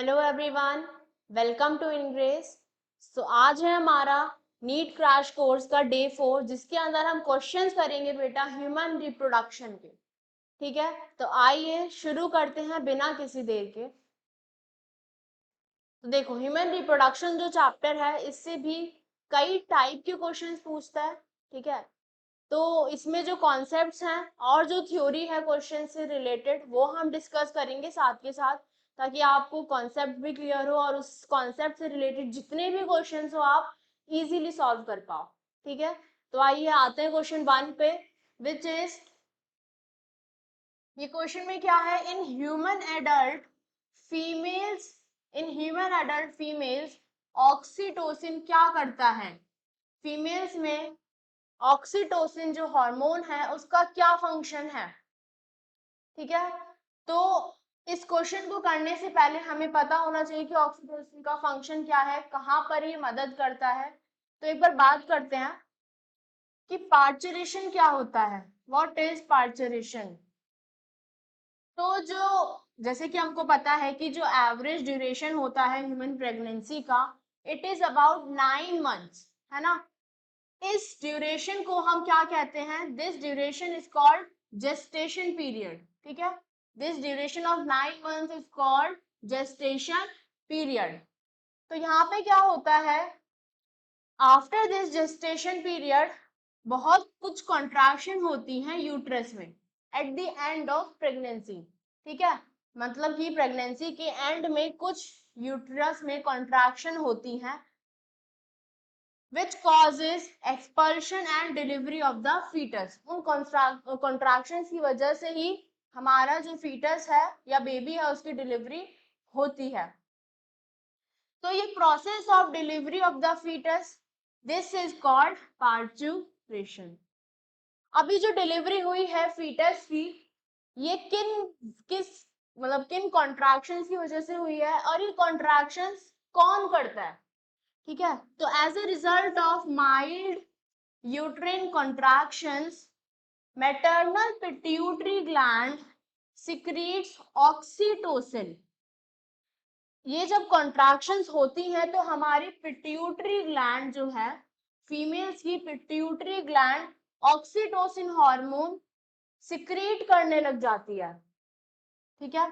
Hello everyone, welcome to Ingress. So आज है हमारा नीट क्रैश कोर्स का डे 4, जिसके अंदर हम क्वेश्चंस करेंगे बेटा ह्यूमन रिप्रोडक्शन के। ठीक है, तो आइए शुरू करते हैं बिना किसी देर के। तो देखो, ह्यूमन रिप्रोडक्शन जो चैप्टर है, इससे भी कई टाइप के क्वेश्चंस पूछता है। ठीक है, तो इसमें जो कॉन्सेप्ट्स हैं और जो थ्योरी है क्वेश्चन से रिलेटेड, वो हम डिस्कस करेंगे साथ के साथ, ताकि आपको कॉन्सेप्ट भी क्लियर हो और उस कॉन्सेप्ट से रिलेटेड जितने भी क्वेश्चंस हो आप इजीली सॉल्व कर पाओ। ठीक है, तो आइए आते हैं क्वेश्चन 1 पे, विच इज, ये क्वेश्चन में क्या है, in human adult females oxytocin क्या करता है। फीमेल्स में ऑक्सीटोसिन जो हार्मोन है उसका क्या फंक्शन है। ठीक है, तो इस क्वेश्चन को करने से पहले हमें पता होना चाहिए कि ऑक्सीटोसिन का फंक्शन क्या है, कहाँ पर ये मदद करता है। तो एक बार बात करते हैं कि पार्चुरेशन क्या होता है। What is parturition? तो जो, जैसे कि हमको पता है कि जो एवरेज ड्यूरेशन होता है ह्यूमन प्रेगनेंसी का, इट इज अबाउट 9 मंथ्स, है ना। इस ड्यूरेशन को हम क्या कहते हैं? This duration is called gestation period. ठीक है, this duration of 9 months is called gestation period. तो यहाँ पे क्या होता है, आफ्टर दिस जेस्टेशन पीरियड बहुत कुछ कॉन्ट्रैक्शन होती हैं यूट्रस में at the end of pregnancy. ठीक है, मतलब कि प्रेगनेंसी के एंड में कुछ यूट्रस में कॉन्ट्रैक्शन होती हैं, which causes expulsion and delivery of the fetus। उन कॉन्ट्रैक्शंस की वजह से ही हमारा जो फीटस है या बेबी है उसकी डिलीवरी होती है। तो ये process of delivery of the foetus, this is called parturition. अभी जो डिलीवरी हुई है फीटस की, ये किस मतलब किन कॉन्ट्रैक्शंस की वजह से हुई है और ये कॉन्ट्रैक्शंस कौन करता है। ठीक है, तो as a result of mild uterine contractions, maternal pituitary gland secretes oxytocin। ये जब कॉन्ट्रैक्शंस होती हैं तो हमारी पिट्यूटरी ग्लैंड जो है, फीमेल्स की pituitary gland oxytocin hormone secrete करने लग जाती है। ठीक है,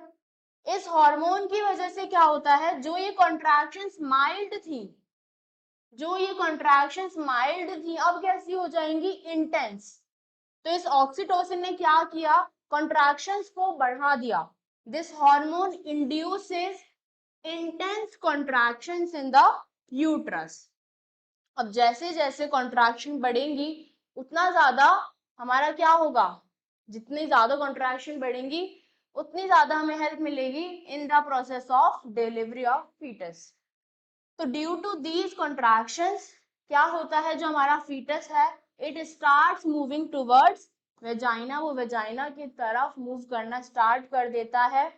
इस हार्मोन की वजह से क्या होता है, जो ये कॉन्ट्रैक्शंस माइल्ड थी, अब कैसी हो जाएंगी? इंटेंस। तो इस ऑक्सीटोसिन ने क्या किया? कॉन्ट्रैक्शंस को बढ़ा दिया। This hormone induces intense contractions in the uterus. अब जैसे जैसे कॉन्ट्रैक्शन बढ़ेंगी उतना ज्यादा हमारा क्या होगा, जितनी ज्यादा कॉन्ट्रैक्शन बढ़ेंगी उतनी ज्यादा हमें हेल्प मिलेगी in the process of delivery of foetus. तो ड्यू टू दीज कॉन्ट्रैक्शंस क्या होता है, जो हमारा फीटस है, it starts moving towards vagina, वो वेजाइना की तरफ मूव करना स्टार्ट कर देता है।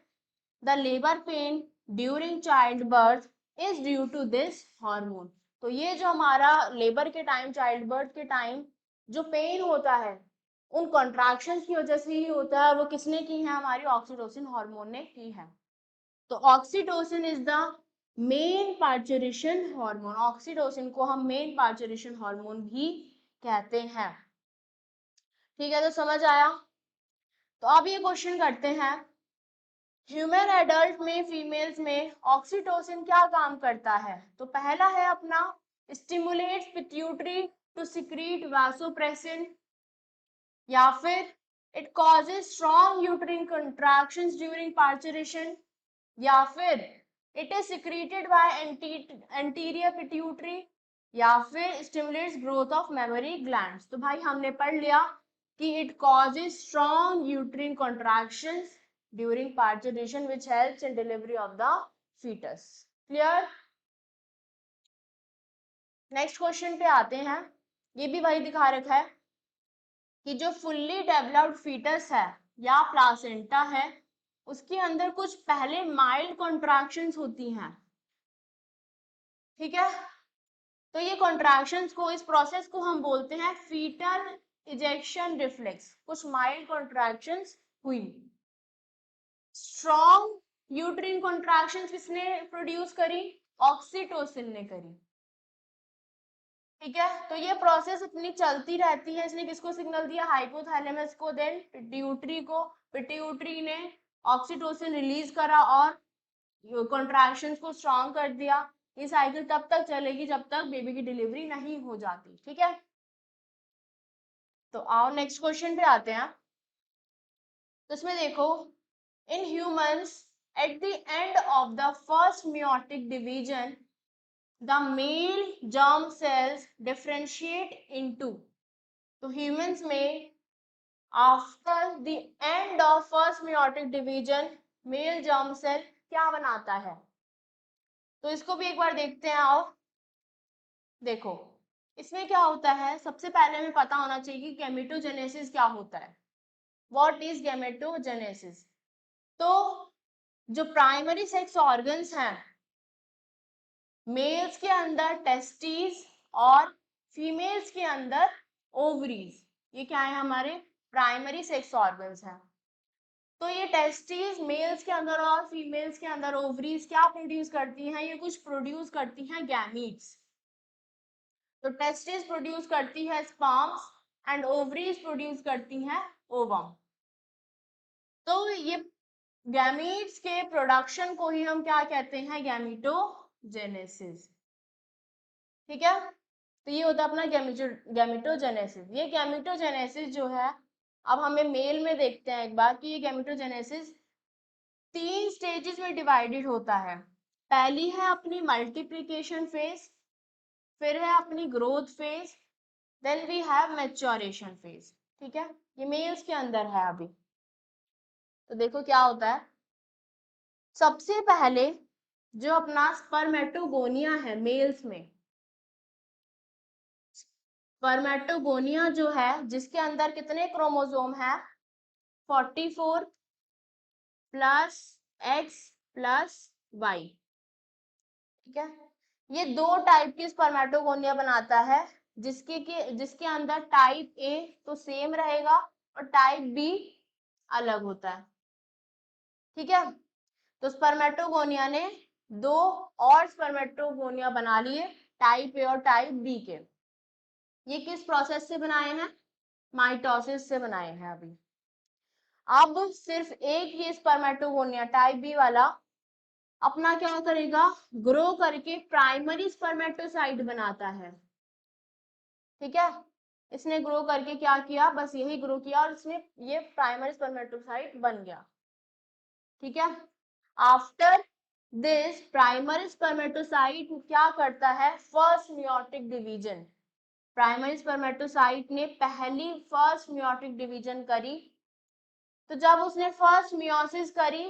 The labour pain during child birth is due to this hormone. तो ये जो हमारा लेबर के टाइम, चाइल्ड बर्थ के टाइम जो पेन होता है, उन कॉन्ट्रैक्शंस की वजह से ही होता है। वो किसने की है? हमारी ऑक्सीटोसिन हार्मोन ने की है। तो oxytocin is the main parturition hormone. Oxytocin को हम मेन पार्चुरेशन हार्मोन भी कहते हैं। ठीक है, तो समझ आया। तो अब ये क्वेश्चन करते हैं, ह्यूमन एडल्ट में फीमेल्स में ऑक्सीटोसिन क्या काम करता है। तो पहला है अपना, stimulates pituitary to secrete vasopressin, या फिर it causes strong uterine contractions during parturition, या फिर it is secreted by anterior pituitary, या फिर stimulates growth of mammary glands. तो भाई हमने पढ़ लिया कि it causes strong uterine contractions during parturition which helps in delivery of the foetus. Clear? Next question पे आते हैं। ये भी वही दिखा रखा है कि जो फुल्ली डेवलप्ड फीटस है या प्लासेंटा है, उसके अंदर कुछ पहले माइल्ड कॉन्ट्रैक्शंस होती हैं। ठीक है, तो ये कॉन्ट्रैक्शंस को, इस प्रोसेस को हम बोलते हैं फीटल इजेक्शन रिफ्लेक्स। कुछ माइल्ड कॉन्ट्रैक्शंस हुई, स्ट्रॉन्ग यूट्रिन कॉन्ट्रैक्शन किसने प्रोड्यूस करी? ऑक्सीटोसिन ने करी। ठीक है, तो ये प्रोसेस अपनी चलती रहती है। इसने किसको सिग्नल दिया? हाइपोथैलेमस को, देन पिट्यूटरी को, पिट्यूटरी ने ऑक्सीटोसिन रिलीज करा और कॉन्ट्रैक्शंस को स्ट्रॉन्ग कर दिया। ये साइकिल तब तक चलेगी जब तक बेबी की डिलीवरी नहीं हो जाती। ठीक है, तो आओ नेक्स्ट क्वेश्चन पे आते हैं। तो इसमें देखो, in humans at the end of the first meiotic division the male germ cells differentiate into, तो humans में after the end of first meiotic division male germ cell क्या बनाता है? तो इसको भी एक बार देखते हैं। आओ देखो, इसमें क्या होता है, सबसे पहले हमें पता होना चाहिए कि गैमेटोजेनेसिस क्या होता है। What is gametogenesis? तो जो प्राइमरी सेक्स ऑर्गन्स हैं, मेल्स के अंदर टेस्टिस और फीमेल्स के अंदर ओवरीज, ये क्या है? हमारे प्राइमरी सेक्स ऑर्गन्स हैं। तो ये टेस्टिस मेल्स के अंदर और फीमेल्स के अंदर ओवरीज क्या प्रोड्यूस करती हैं? ये कुछ प्रोड्यूस करती हैं गैमीट्स। तो टेस्टिस प्रोड्यूस करती है स्पर्म्स एंड ओवरीज प्रोड्यूस करती हैं ओवम। तो ये गैमीट्स के प्रोडक्शन को ही हम क्या कहते हैं? गैमेटोजेनेसिस। ठीक है, तो ये होता है अपना गैमेटोजेनेसिस। ये गैमेटोजेनेसिस जो है, अब हमें मेल में देखते हैं एक बार कि ये गैमेटोजेनेसिस 3 स्टेजेस में डिवाइडेड होता है। पहली है अपनी मल्टीप्लिकेशन फेज, फिर है अपनी growth phase, then we have maturation phase. ठीक है, ये मेल्स के अंदर है अभी। तो देखो क्या होता है, सबसे पहले जो अपना स्पर्मेटोगोनिया है मेल्स में, स्पर्मेटोगोनिया जो है जिसके अंदर कितने क्रोमोसोम है? 44 प्लस एक्स प्लस वाई। ठीक है, ये 2 टाइप की स्पर्मेटोगोनिया बनाता है, जिसके अंदर टाइप ए तो सेम रहेगा और टाइप बी अलग होता है। ठीक है, तो स्पर्मेटोगोनिया ने 2 और स्पर्मेटोगोनिया बना लिए, टाइप ए और टाइप बी के। ये किस प्रोसेस से बनाए हैं? माइटोसिस से बनाए हैं अभी। अब सिर्फ एक ही स्पर्मेटोगोनिया टाइप बी वाला अपना क्या करेगा? ग्रो करके प्राइमरी स्पर्मेटोसाइट बनाता है। ठीक है, इसने ग्रो करके क्या किया? बस यही ग्रो किया और इसमें ये प्राइमरी स्पर्मेटोसाइट बन गया। ठीक है, आफ्टर दिस प्राइमरी स्पर्मेटोसाइट क्या करता है? First meiotic division. Primary spermatocyte ने पहली फर्स्ट meiotic डिवीजन करी। तो जब उसने फर्स्ट मियोसिस करी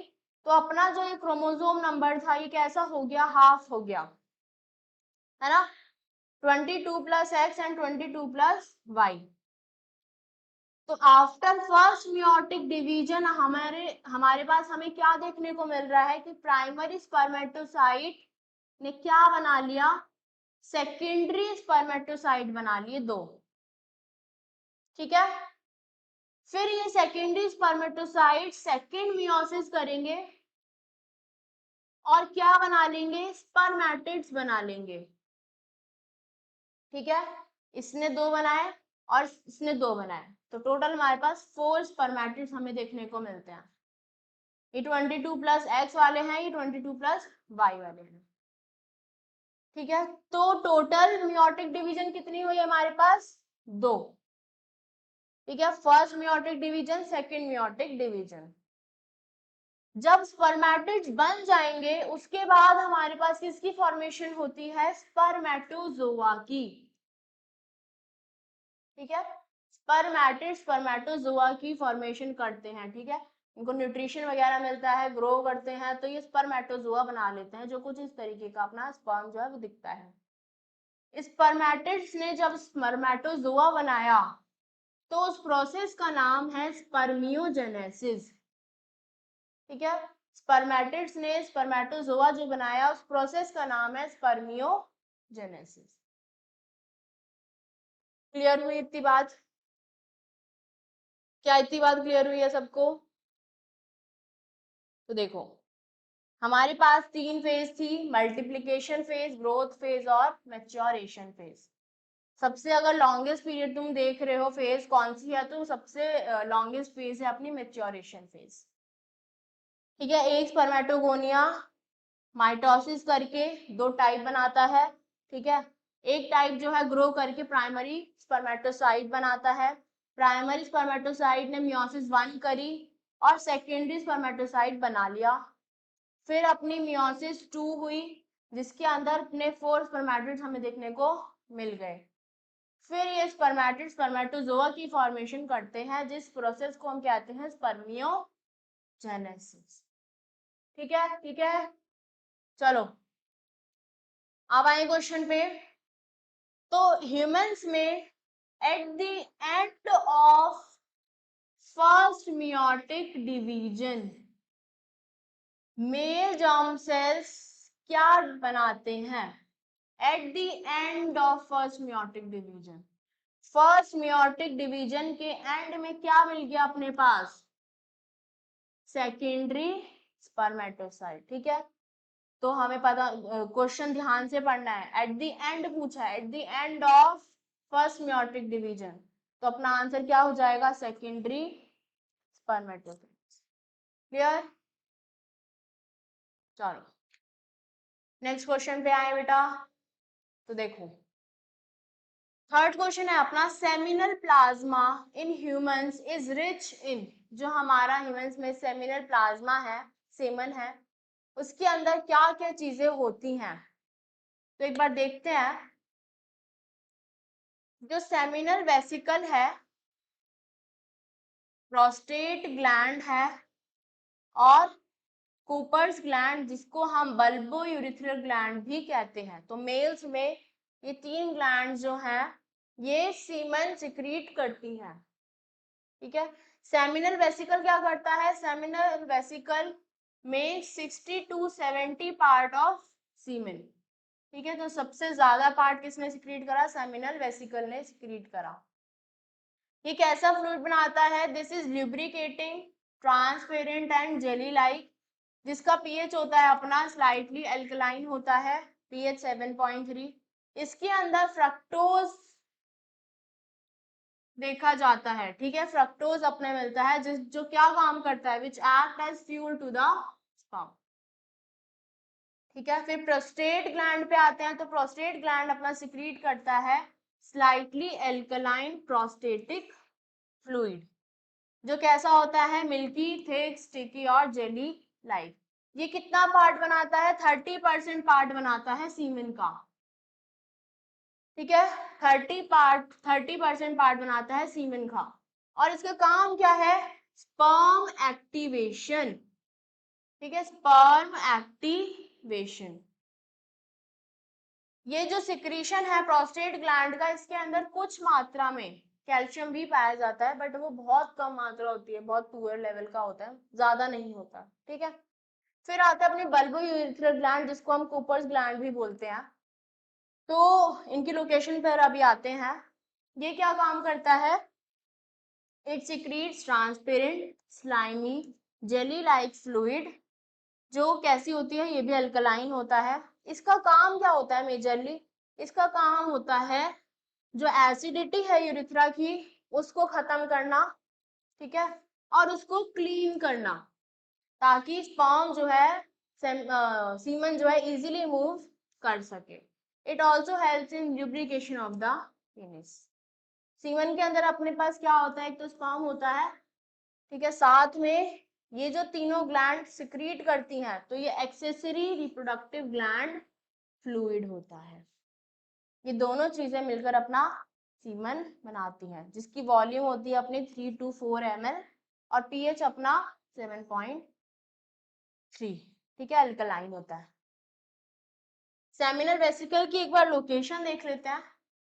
तो अपना जो ये क्रोमोसोम नंबर था ये कैसा हो गया? हाफ हो गया, है ना? 22 plus X and 22 plus Y. तो आफ्टर फर्स्ट मियोटिक डिवीजन हमारे पास हमें क्या देखने को मिल रहा है कि प्राइमरी स्पर्मेटोसाइट ने क्या बना लिया? सेकेंडरी स्पर्मेटोसाइट बना लिए 2। ठीक है, फिर ये सेकेंडरी स्पर्मेटोसाइट सेकेंड मियोसिस करेंगे और क्या बना लेंगे? स्पर्मेटिड्स बना लेंगे। ठीक है, इसने 2 बनाए और इसने 2 बनाए, तो टोटल हमारे पास 4 स्पर्मेटिड्स हमें देखने को मिलते हैं। ये 22 प्लस एक्स वाले हैं, ये 22 प्लस वाई वाले हैं। ठीक है, तो टोटल मियोटिक डिवीजन कितनी हुई हमारे पास? 2। ठीक है, first meiotic division, second meiotic division. जब स्पर्मेटिड्स बन जाएंगे उसके बाद हमारे पास किसकी फॉर्मेशन होती है? स्पर्मेटोजोआ की। ठीक है, स्पर्मेटिड स्पर्मेटोजोआ की फॉर्मेशन करते हैं। ठीक है, इनको न्यूट्रिशन वगैरह मिलता है, ग्रो करते हैं, तो ये स्पर्मेटोजोआ बना लेते हैं, जो कुछ इस तरीके का अपना स्पर्म जो है वो दिखता है। स्पर्मेटिड्स ने जब स्पर्मेटोजोआ बनाया तो उस प्रोसेस का नाम है स्पर्मियोजेनेसिस। ठीक है, स्पर्मेटिड्स ने स्पर्मेटोजोआ जो बनाया उस प्रोसेस का नाम है स्पर्मियोजेनेसिस। क्लियर हुई इतनी बात? क्या इतनी बात क्लियर हुई है सबको? तो देखो, हमारे पास 3 फेज थी, मल्टीप्लीकेशन फेज, ग्रोथ फेज और मैच्योरेशन फेज। सबसे अगर लॉन्गेस्ट पीरियड तुम देख रहे हो फेज कौन सी है, तो सबसे लॉन्गेस्ट फेज है अपनी मैच्योरेशन फेज। ठीक है, एक स्पर्मेटोगोनिया माइटोसिस करके 2 टाइप बनाता है। ठीक है, एक टाइप जो है ग्रो करके प्राइमरी स्पर्मेटोसाइट बनाता है। प्राइमरी स्पर्मेटोसाइट ने मियोसिस 1 करी और सेकेंडरी स्पर्मेटोसाइट बना लिया। फिर अपनी मियोसिस 2 हुई जिसके अंदर अपने 4 स्पर्मेटिड्स हमें देखने को मिल गए। फिर ये स्पर्मेटिड स्पर्मेटोजोआ की फॉर्मेशन करते हैं जिस प्रोसेस को हम कहते हैं स्पर्मियोजेनेसिस। ठीक है, ठीक है, चलो अब आए क्वेश्चन पे। तो ह्यूमंस में at the end of first meiotic division male germ cells क्या बनाते हैं? At the end of first meiotic division, first meiotic division के एंड में क्या मिल गया अपने पास? Secondary spermatocyte. ठीक है, तो हमें पता, क्वेश्चन ध्यान से पढ़ना है। एट द एंड पूछा है, at the end of first meiotic division, तो अपना आंसर क्या हो जाएगा? Secondary spermatocyte. क्लियर? चलो नेक्स्ट क्वेश्चन पे आए बेटा। तो देखो थर्ड क्वेश्चन है अपना, seminal plasma in humans is rich in. जो हमारा ह्यूमंस में सेमिनल प्लाज्मा है, सेमन है, उसके अंदर क्या क्या चीजें होती हैं? तो एक बार देखते हैं। जो सेमिनल वेसिकल है, प्रोस्टेट ग्लैंड है और कूपर्स ग्लैंड जिसको हम बल्बो यूरिथ्रल ग्लैंड भी कहते हैं। तो मेल्स में ये 3 ग्लैंड जो हैं ये सीमेन सिक्रीट करती हैं। ठीक है, सेमिनल वेसिकल क्या करता है? सेमिनल वेसिकल में 60 to 70 पार्ट ऑफ सीमेन। ठीक है, तो सबसे ज्यादा पार्ट किसने सिक्रीट करा? सेमिनल वेसिकल ने सिक्रीट करा। ये कैसा फ्लूइड बनाता है? This is lubricating, transparent and jelly like, जिसका पीएच होता है अपना स्लाइटली एल्कलाइन होता है, पीएच 7.3। इसके अंदर फ्रक्टोज देखा जाता है। ठीक है, फ्रक्टोज अपने मिलता है जो क्या काम करता है? Which act as fuel to the sperm. ठीक है, फिर प्रोस्टेट ग्लैंड पे आते हैं। तो प्रोस्टेट ग्लैंड अपना सिक्रीट करता है स्लाइटली एल्कलाइन प्रोस्टेटिक फ्लूइड, जो कैसा होता है? मिल्की, थिक, स्टिकी और जेली लाइक। ये कितना पार्ट बनाता है? 30% पार्ट बनाता है सीमेन का। ठीक है, 30% पार्ट बनाता है सीमेन का। और इसका काम क्या है? Sperm activation. ठीक है, स्पर्म एक्टिवेशन। ये जो सिक्रीशन है प्रोस्टेट ग्लैंड का, इसके अंदर कुछ मात्रा में कैल्शियम भी पाया जाता है, बट वो बहुत कम मात्रा होती है, बहुत पुअर लेवल का होता है, ज्यादा नहीं होता। ठीक है, फिर आता है अपनी बल्बो यूरिथ्रल ग्लैंड जिसको हम कूपर्स ग्लैंड भी बोलते हैं। तो इनकी लोकेशन पर अभी आते हैं। ये क्या काम करता है? It secretes transparent slimy jelly like fluid, जो कैसी होती है? ये भी अल्कलाइन होता है। इसका काम क्या होता है मेजरली? इसका काम होता है जो एसिडिटी है यूरिथ्रा की उसको खत्म करना। ठीक है, और उसको क्लीन करना ताकि स्पर्म जो है सीमन जो है इजीली मूव कर सके। It also helps in lubrication of the penis. Semen के अंदर अपने पास क्या होता है? एक तो स्पर्म होता है, ठीक है, साथ में ये जो तीनों ग्लैंड सिक्रीट करती हैं, तो ये एक्सेसरी रिप्रोडक्टिव ग्लैंड फ्लूइड होता है। ये दोनों चीजें मिलकर अपना सीमन बनाती हैं जिसकी वॉल्यूम होती है अपनी 3 to 4 ml और पीएच अपना 7.3। ठीक है, अल्कलाइन होता है। सेमिनल वेसिकल की एक बार लोकेशन देख लेते हैं।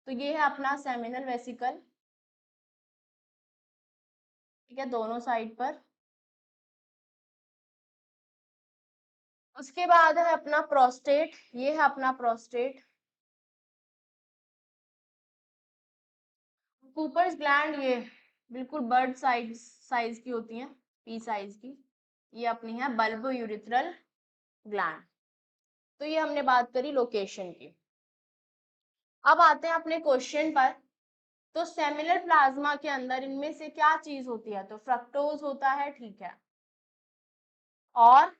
तो ये है अपना सेमिनल वेसिकल। ठीक है, दोनों साइड पर। उसके बाद है अपना प्रोस्टेट, ये है अपना प्रोस्टेट। कूपर्स ग्लैंड ये बिल्कुल बर्ड साइज साइज की होती हैं, पी साइज की। ये अपनी है बल्बो यूरिथ्रल ग्लैंड। तो ये हमने बात करी लोकेशन की। अब आते हैं अपने क्वेश्चन पर। तो सेमिनल प्लाज्मा के अंदर इनमें से क्या चीज होती है? तो फ्रक्टोज होता है, ठीक है, और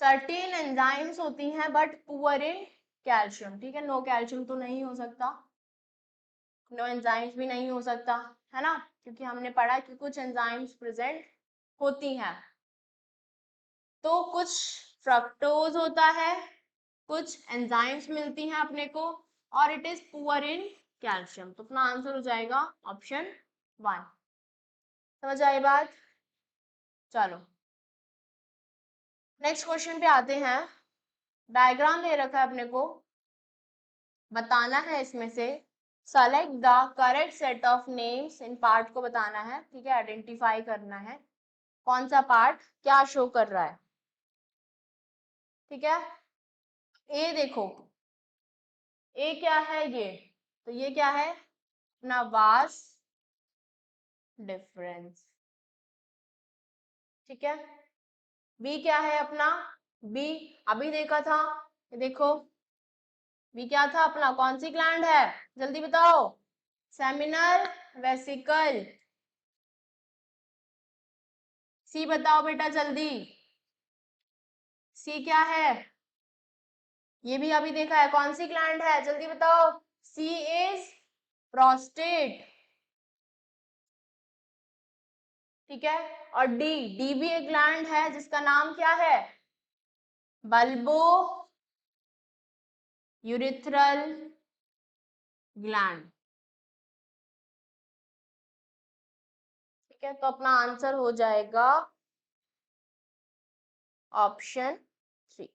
सर्टेन एंजाइम्स होती हैं बट पुअर इन कैल्शियम, ठीक है, नो कैल्शियम तो नहीं हो सकता, नो एंजाइम्स भी नहीं हो सकता, है ना, क्योंकि हमने पढ़ा कि कुछ एंजाइम्स प्रेजेंट होती हैं। तो कुछ फ्रक्टोज होता है, कुछ एंजाइम्स मिलती हैं अपने को, और it is poor in calcium. तो अपना आंसर हो जाएगा ऑप्शन 1। समझ आई बात? चलो नेक्स्ट क्वेश्चन पे आते हैं। डायग्राम दे रखा है अपने को, बताना है इसमें से select the correct set of names, in part को बताना है, ठीक है, आइडेंटिफाई करना है कौन सा पार्ट क्या शो कर रहा है, ठीक है। ए देखो, ए क्या है ये? तो ये क्या है? अपना वास डिफरेंस, ठीक है। बी क्या है अपना? बी अभी देखा था, ये देखो, बी क्या था अपना? कौन सी ग्लैंड है? जल्दी बताओ। Seminal vesicle. सी बताओ बेटा जल्दी, सी क्या है? ये भी अभी देखा है, कौन सी ग्लैंड है? जल्दी बताओ। सी इज प्रोस्टेट, ठीक है। और डी, डी भी एक ग्लैंड है जिसका नाम क्या है? बल्बो यूरिथ्रल ग्लैंड, ठीक है। तो अपना आंसर हो जाएगा ऑप्शन 3।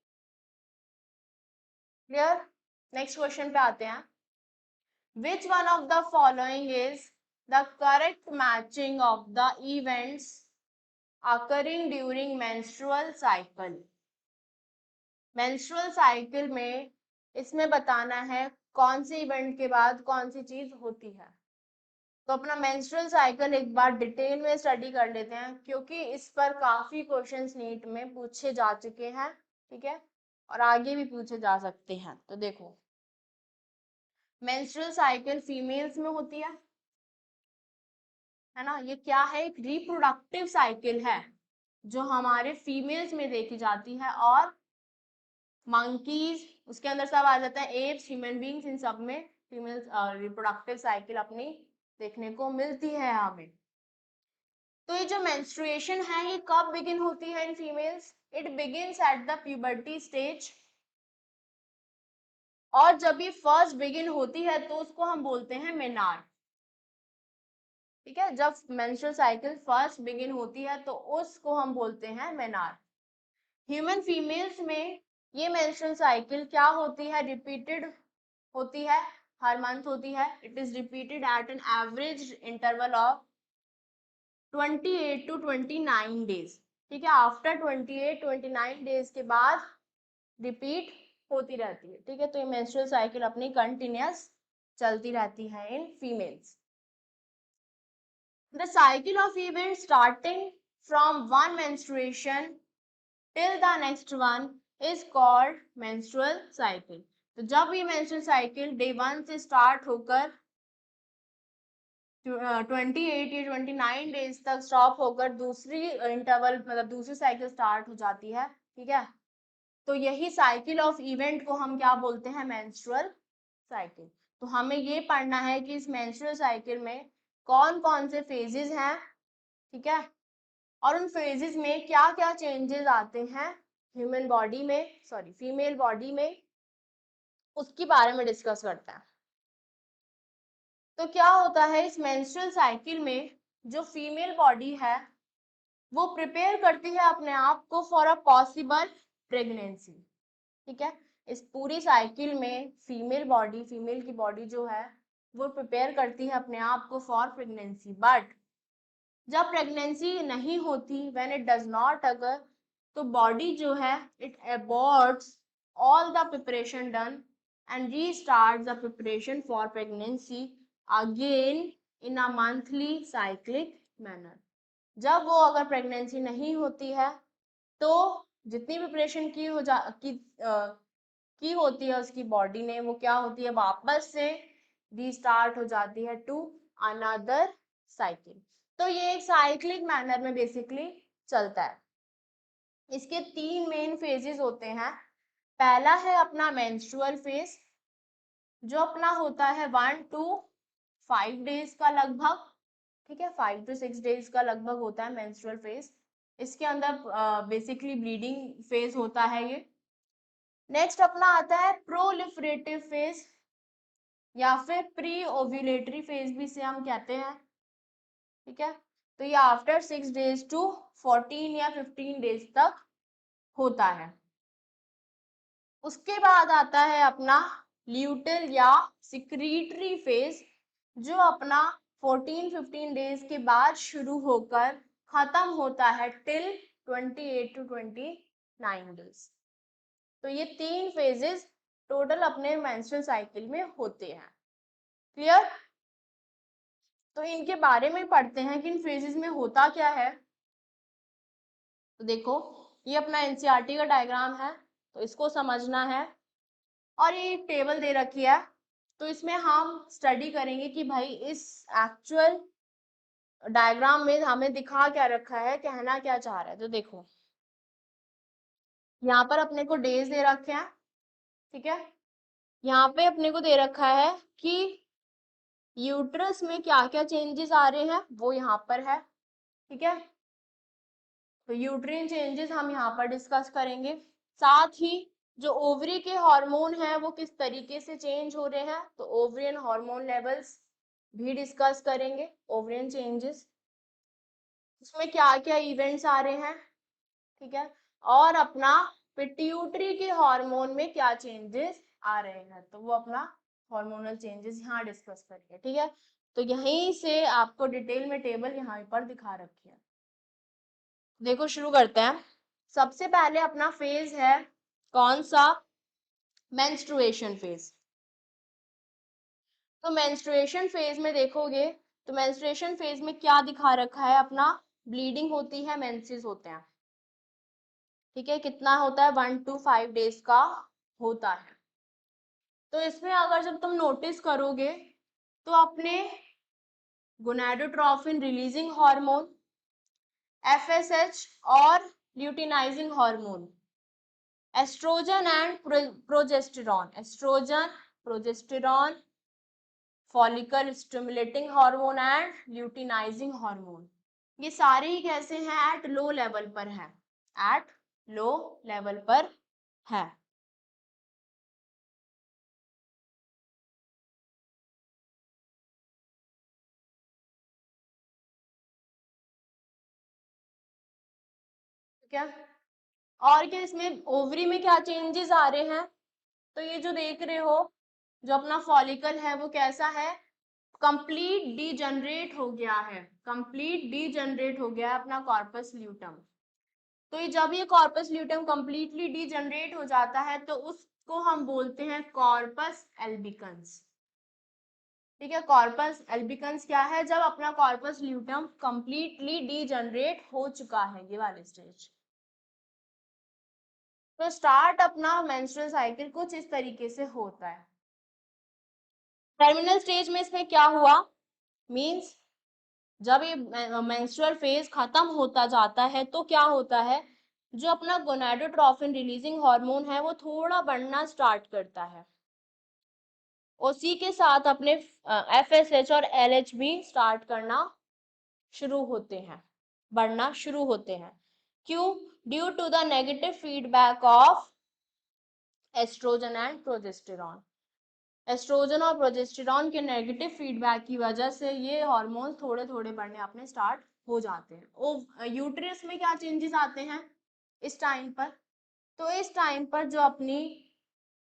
क्लियर? नेक्स्ट क्वेश्चन पे आते हैं। Which one of the following is the correct matching of the events occurring during menstrual cycle? Menstrual cycle में इसमें बताना है कौन से इवेंट के बाद कौन सी चीज होती है। तो अपना मेंस्ट्रुअल साइकिल एक बार डिटेल में स्टडी कर लेते हैं, क्योंकि इस पर काफी क्वेश्चंस नीट में पूछे जा चुके हैं, ठीक है, और आगे भी पूछे जा सकते हैं। तो देखो, मेंस्ट्रुअल साइकिल फीमेल्स में होती है ना, ये क्या है? एक रिप्रोडक्टिव साइकिल है जो हमारे फीमेल्स में देखी जाती है, और मंकीज उसके अंदर सब आ जाता है, एप्स, ह्यूमन बींग्स, इन सब में फीमेल्स रिप्रोडक्टिव साइकिल अपनी देखने को मिलती है हमें। तो ये जो मेंस्ट्रुएशन है ये कब बिगिन होती है in females? It begins at the puberty stage, और जब ये फर्स्ट बिगिन होती है तो उसको हम बोलते हैं मेनार्क, ठीक है। जब मेंस्ट्रुअल साइकिल फर्स्ट बिगिन होती है तो उसको हम बोलते हैं मेनार्क। ह्यूमन फीमेल्स में ये मेंस्ट्रुअल साइकिल क्या होती है? रिपीटेड होती है, हर मंथ होती है। It is repeated at an average interval of 28 to 29 days, ठीक है। आफ्टर 28-29 डेज के बाद रिपीट होती रहती है, ठीक है। तो ये मेंस्ट्रुअल साइकिल अपनी कंटिन्यूअस चलती रहती है in females. The cycle of events starting from one menstruation till the next one is called menstrual cycle. तो जब ये menstrual cycle डे 1 से स्टार्ट होकर 28 या 29 डेज तक स्टॉप होकर दूसरी इंटरवल मतलब दूसरी साइकिल स्टार्ट हो जाती है, ठीक है। तो यही साइकिल ऑफ इवेंट को हम क्या बोलते हैं? Menstrual cycle. तो हमें ये पढ़ना है कि इस मेंस्ट्रुअल साइकिल में कौन कौन से फेजेस हैं, ठीक है, और उन फेजेस में क्या क्या चेंजेस आते हैं ह्यूमन बॉडी में, सॉरी फीमेल बॉडी में, उसके बारे में डिस्कस करते हैं। तो क्या होता है इस मेंस्ट्रुअल साइकिल में, जो फीमेल बॉडी है वो प्रिपेयर करती है अपने आप को फॉर अ पॉसिबल प्रेगनेंसी, ठीक है। इस पूरी साइकिल में फीमेल की बॉडी जो है वो प्रिपेयर करती है अपने आप को फॉर प्रेगनेंसी, बट जब प्रेगनेंसी नहीं होती, व्हेन इट डज नॉट अगर, तो बॉडी जो है it aborts all the preparation done and restart the preparation for pregnancy again in a monthly cyclic manner. जब वो अगर प्रेगनेंसी नहीं होती है तो जितनी प्रिपरेशन की होती है उसकी बॉडी ने, वो क्या होती है, वापस से रीस्टार्ट हो जाती है टू अनदर साइकिल। तो ये एक साइक्लिक मैनर में बेसिकली चलता है। इसके 3 मेन फेजेस होते हैं। पहला है अपना मेंस्ट्रुअल फेज, जो अपना होता है 1 to 5 डेज का लगभग, ठीक है, 5 to 6 डेज का लगभग होता है मेंस्ट्रुअल फेज। इसके अंदर बेसिकली ब्लीडिंग फेज होता है ये। नेक्स्ट अपना आता है प्रोलिफरेटिव फेज, या फिर प्री ओव्यूलेटरी फेज भी इसे हम कहते हैं, ठीक है। तो ये आफ्टर 6 डेज टू 14 या 15 डेज तक होता है। उसके बाद आता है अपना ल्यूटल या सिक्रीटरी फेज, जो अपना 14-15 डेज के बाद शुरू होकर खत्म होता है टिल 28 to 29 डेज। तो ये 3 फेजेस टोटल अपने मेंस्ट्रुअल साइकिल में होते हैं। क्लियर? तो इनके बारे में पढ़ते हैं कि इन फेजेस में होता क्या है। तो देखो, ये अपना एनसीईआरटी का डायग्राम है, तो इसको समझना है। और ये एक टेबल दे रखी है, तो इसमें हम स्टडी करेंगे कि भाई इस एक्चुअल डायग्राम में हमें दिखा क्या रखा है, कहना क्या चाह रहा है। तो देखो, यहाँ पर अपने को डेज दे रखे हैं, ठीक है। यहाँ पे अपने को दे रखा है कि यूट्रस में क्या क्या चेंजेस आ रहे हैं, वो यहाँ पर है, ठीक है। तो यूट्रिन चेंजेस हम यहाँ पर डिस्कस करेंगे। साथ ही जो ओवरी के हार्मोन है वो किस तरीके से चेंज हो रहे हैं, तो ओवरियन हार्मोन लेवल्स भी डिस्कस करेंगे, ओवरियन चेंजेस, उसमें क्या क्या इवेंट्स आ रहे हैं, ठीक है। और अपना पिट्यूटरी के हार्मोन में क्या चेंजेस आ रहे हैं, तो वो अपना हार्मोनल चेंजेस यहाँ डिस्कस करेंगे, ठीक है। तो यहीं से आपको डिटेल में टेबल यहाँ पर दिखा रखी है। देखो शुरू करते हैं। सबसे पहले अपना फेज है कौन सा, मेंस्ट्रुएशन फेज। तो मेंस्ट्रुएशन फेज में देखोगे तो मेंस्ट्रुएशन फेज में क्या दिखा रखा है, अपना ब्लीडिंग होती है, मेंसेस होते हैं, ठीक है। कितना होता है, 1 to 5 डेज का होता है। तो इसमें अगर जब तुम नोटिस करोगे तो अपने गोनाडोट्रोफिन रिलीजिंग हार्मोन, एफएसएच और luteinising hormone, oestrogen and progesterone, oestrogen, progesterone, follicle stimulating hormone and luteinising hormone, ये सारे ही कैसे हैं, एट लो लेवल पर है, एट लो लेवल पर है। ठीक है। और क्या इसमें ओवरी में क्या चेंजेस आ रहे हैं, तो ये जो देख रहे हो, जो अपना फॉलिकल है वो कैसा है, कंप्लीट डीजनरेट हो गया है, कंप्लीट डीजनरेट हो गया है अपना कॉर्पस ल्यूटम। तो ये जब ये कॉर्पस ल्यूटम कंप्लीटली डीजनरेट हो जाता है तो उसको हम बोलते हैं कॉर्पस एल्बिकन्स, ठीक है। कॉर्पस एल्बिकन्स क्या है, जब अपना कॉर्पस ल्यूटम कंप्लीटली डीजनरेट हो चुका है, ये वाले स्टेज। तो स्टार्ट अपना मेंस्ट्रुअल साइकिल कुछ इस तरीके से होता है। टर्मिनल स्टेज में इसमें क्या हुआ, मींस जब ये मेंस्ट्रुअल फेज खत्म होता जाता है तो क्या होता है, जो अपना गोनाडोट्रोफिन रिलीजिंग हार्मोन है वो थोड़ा बढ़ना स्टार्ट करता है, उसी के साथ अपने एफएसएच और एलएच भी स्टार्ट करना शुरू होते हैं, बढ़ना शुरू होते हैं। क्यों, due to the negative feedback of oestrogen and progesterone, oestrogen और प्रोजेस्टेरॉन के नेगेटिव फीडबैक की वजह से ये हार्मोन थोड़े थोड़े बढ़ने अपने स्टार्ट हो जाते हैं। ओ यूट्रस में क्या चेंजेस आते हैं इस टाइम पर, तो इस टाइम पर जो अपनी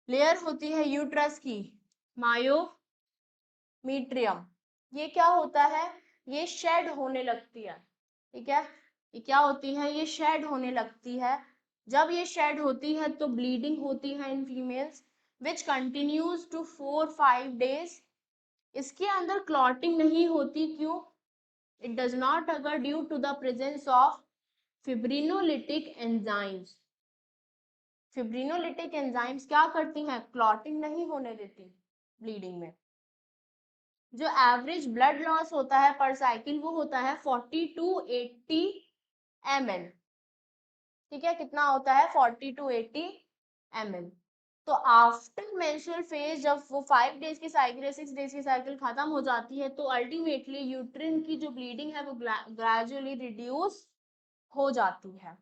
लेयर होती है यूट्रस की, मायोमीट्रियम, ये क्या होता है, ये शेड होने लगती है, ठीक है। ये क्या होती है, ये शेड होने लगती है। जब ये शेड होती है तो ब्लीडिंग होती है in females which continues to 4-5 days. इसके अंदर क्लॉटिंग नहीं होती, क्यों, it does not occur due to the presence of fibrinolytic enzymes. Fibrinolytic enzymes क्या करती हैं? क्लॉटिंग नहीं होने देती ब्लीडिंग में। जो एवरेज ब्लड लॉस होता है पर साइकिल वो होता है 40 टू 80 ml। ठीक है, कितना होता है? 40 टू 80 ml। तो आफ्टर मेंस्ट्रुअल फेज जब वो 5 डेज की साइकिल या 6 डेज की साइकिल खत्म हो जाती है तो अल्टीमेटली यूट्रिन की जो ब्लीडिंग है वो ग्रेजुअली रिड्यूस हो जाती है।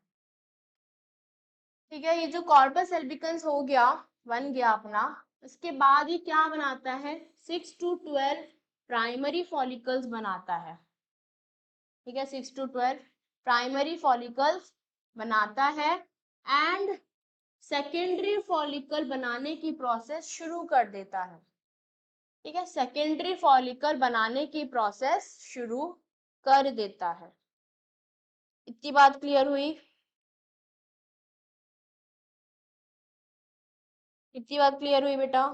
ठीक है, ये जो कॉर्पस एल्बिकन्स हो गया, बन गया अपना, इसके बाद ये क्या बनाता है? 6 टू 12 प्राइमरी फॉलिकल्स बनाता है। ठीक है, 6 टू 12 प्राइमरी फॉलिकल्स बनाता है एंड सेकेंडरी फॉलिकल बनाने की प्रोसेस शुरू कर देता है। ठीक है, सेकेंडरी फॉलिकल बनाने की प्रोसेस शुरू कर देता है। इतनी बात क्लियर हुई? इतनी बात क्लियर हुई बेटा?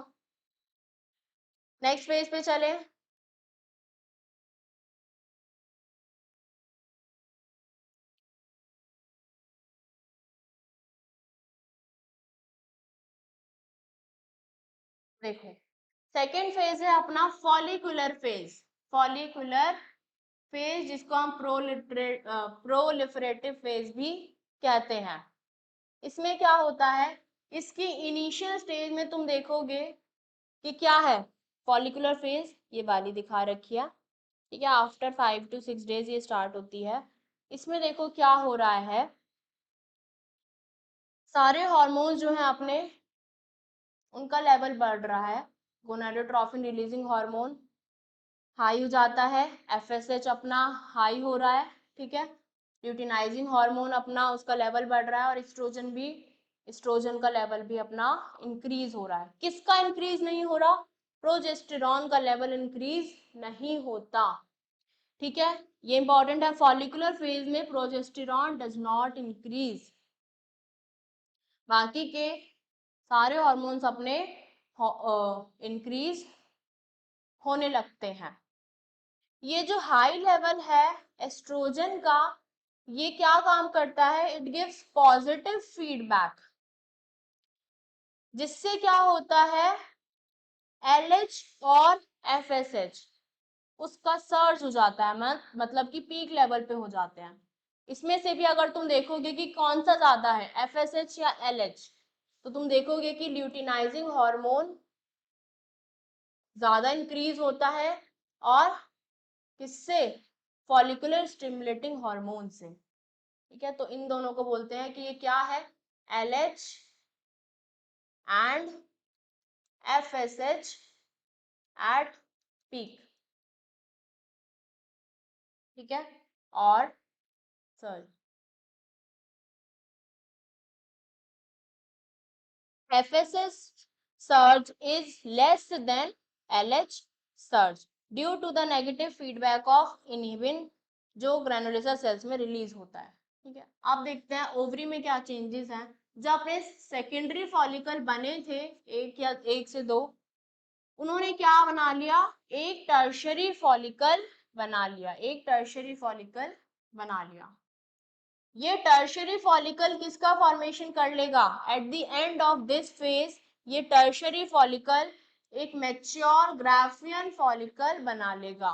नेक्स्ट पेज पे चले। देखो, सेकेंड फेज है अपना फॉलिकुलर फेज। फॉलिकुलर फेज जिसको हम प्रोलिफरेटिव फेज भी कहते हैं। इसमें क्या होता है? इसकी इनिशियल स्टेज में तुम देखोगे कि क्या है? फॉलिकुलर फेज ये वाली दिखा रखी है। ठीक है, आफ्टर 5 टू 6 डेज ये स्टार्ट होती है। इसमें देखो क्या हो रहा है, सारे हॉर्मोन्स जो हैं अपने, उनका लेवल बढ़ रहा है। गोनाडोट्रोफिन रिलीजिंग हार्मोन हाई हो जाता है, एफएसएच अपना हाई हो रहा है। ठीक है, ल्यूटिनाइजिंग हार्मोन अपना उसका लेवल बढ़ रहा है और एस्ट्रोजन का लेवल भी अपना इंक्रीज हो रहा है। किसका इंक्रीज नहीं हो रहा? प्रोजेस्टेरॉन का लेवल इंक्रीज नहीं होता। ठीक है, ये इंपॉर्टेंट है। फॉलिकुलर फेज में प्रोजेस्टेरॉन डज नॉट इंक्रीज, बाकी के सारे हार्मोन्स अपने इंक्रीज होने लगते हैं। ये जो हाई लेवल है एस्ट्रोजन का, ये क्या काम करता है? इट गिव्स पॉजिटिव फीडबैक, जिससे क्या होता है? एलएच और एफएसएच उसका सर्ज हो जाता है, मतलब कि पीक लेवल पे हो जाते हैं। इसमें से भी अगर तुम देखोगे कि कौन सा ज्यादा है, एफएसएच या एलएच, तो तुम देखोगे कि ल्यूटिनाइजिंग हार्मोन ज्यादा इंक्रीज होता है। और किससे? फॉलिकुलर स्टिमुलेटिंग हार्मोन से। ठीक है, तो इन दोनों को बोलते हैं कि ये क्या है? LH and FSH at peak. ठीक है, और surge. FSS surge is less than LH surge due to the negative feedback of inhibin जो ग्रेनुलोसा सेल्स में रिलीज होता है। ठीक है, अब देखते हैं ओवरी में क्या चेंजेस हैं। जब अपने सेकेंडरी फॉलिकल बने थे, एक या एक से दो, उन्होंने क्या बना लिया? एक टर्शरी फॉलिकल बना लिया। एक टर्शरी फॉलिकल बना लिया। ये टर्शरी फॉलिकल किसका फॉर्मेशन कर लेगा? At the end of this phase ये टर्शरी फॉलिकल एक मैच्योर ग्राफियन फॉलिकल बना लेगा।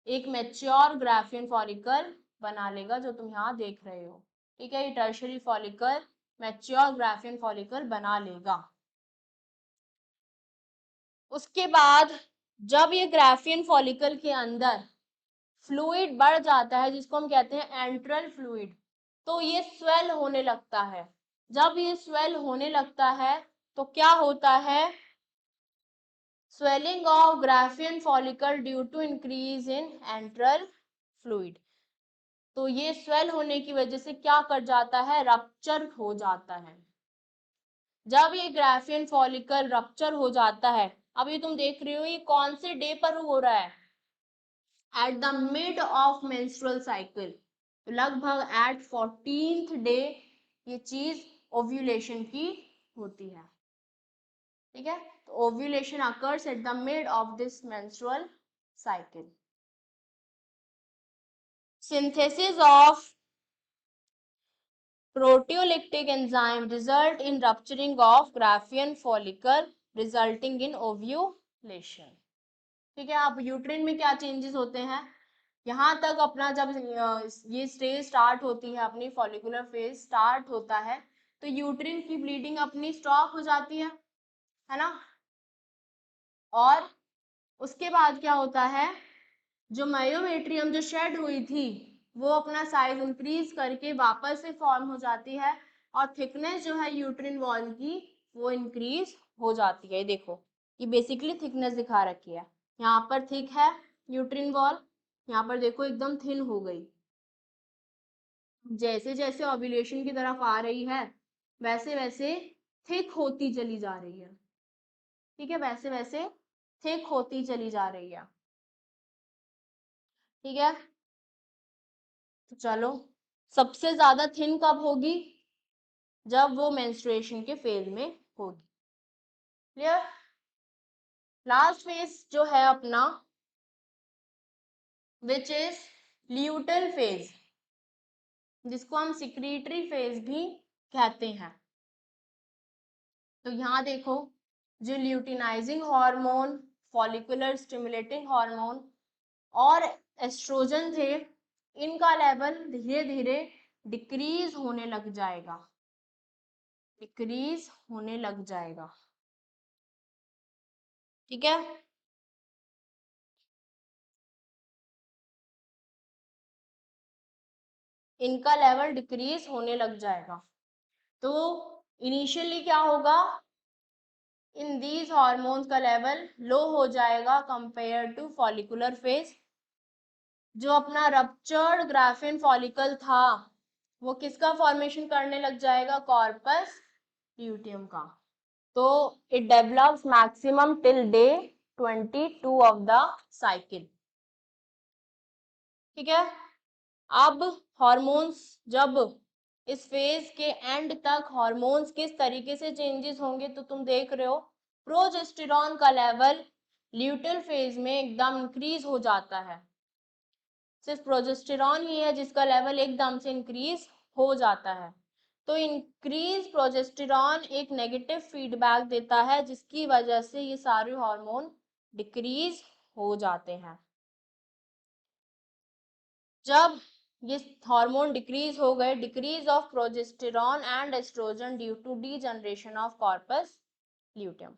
एक मैच्योर ग्राफियन फॉलिकल बना लेगा, जो तुम यहाँ देख रहे हो। ठीक है, ये tertiary follicle mature Graafian follicle बना लेगा। उसके बाद जब ये ग्राफियन फॉलिकल के अंदर फ्लूइड बढ़ जाता है, जिसको हम कहते हैं एंट्रल फ्लूइड, तो ये स्वेल होने लगता है। जब ये स्वेल होने लगता है तो क्या होता है? Swelling of Graafian follicle due to increase in antral fluid. तो ये स्वेल होने की वजह से क्या कर जाता है? रप्चर हो जाता है। जब ये ग्राफियन फॉलिकल रप्चर हो जाता है, अब ये तुम देख रहे हो ये कौन से डे पर हो रहा है? At the mid of menstrual cycle, लगभग एट 14th डे ये चीज ओव्यूलेशन की होती है। ठीक है, तो ovulation occurs at the mid of this menstrual cycle. Synthesis of proteolytic enzyme result in rupturing of Graafian follicle resulting in ovulation. ठीक है, अब यूट्रिन में क्या चेंजेस होते हैं, यहाँ तक अपना जब ये स्टेज स्टार्ट होती है, अपनी फॉलिकुलर फेज स्टार्ट होता है, तो यूट्रिन की ब्लीडिंग अपनी स्टॉप हो जाती है ना। और उसके बाद क्या होता है, जो मायोमेट्रियम जो शेड हुई थी वो अपना साइज इंक्रीज करके वापस से फॉर्म हो जाती है, और थिकनेस जो है यूट्रिन वॉल की वो इंक्रीज हो जाती है। देखो ये बेसिकली थिकनेस दिखा रखी है, यहाँ पर थिक है यूट्रिन वॉल, यहाँ पर देखो एकदम थिन हो गई। जैसे जैसे ओव्यूलेशन की तरफ आ रही है वैसे वैसे थिक होती चली जा रही है। ठीक है, वैसे वैसे थिक होती चली जा रही है। ठीक है, तो चलो, सबसे ज्यादा थिन कब होगी, जब वो मेंस्ट्रुएशन के फेज में होगी। क्लियर। लास्ट फेज जो है अपना विच इज ल्यूटल फेज, जिसको हम सिक्रीटरी फेज भी कहते हैं। तो यहाँ देखो, जो luteinizing hormone, follicular stimulating hormone और एस्ट्रोजन थे, इनका लेवल धीरे धीरे डिक्रीज होने लग जाएगा, डिक्रीज होने लग जाएगा। ठीक है, इनका लेवल डिक्रीज होने लग जाएगा। तो इनिशियली क्या होगा, इन दीज हार्मोन्स का लेवल लो हो जाएगा कंपेयर टू फॉलिकुलर फेज। जो अपना रप्चर्ड ग्राफिन फॉलिकल था वो किसका फॉर्मेशन करने लग जाएगा, कॉर्पस ल्यूटियम का। तो it develops maximum till day 22 of the cycle. ठीक है, अब हार्मोन्स जब इस फेज के एंड तक हार्मोन्स किस तरीके से चेंजेस होंगे, तो तुम देख रहे हो प्रोजेस्टेरॉन का लेवल ल्यूटल फेज में एकदम इंक्रीज हो जाता है। सिर्फ प्रोजेस्टेरॉन ही है जिसका लेवल एकदम से इंक्रीज हो जाता है। तो इंक्रीज प्रोजेस्टेरॉन एक नेगेटिव फीडबैक देता है, जिसकी वजह से ये सारे हार्मोन डिक्रीज हो जाते हैं। जब ये हार्मोन डिक्रीज हो गए, decrease of progesterone and oestrogen due to degeneration of corpus luteum.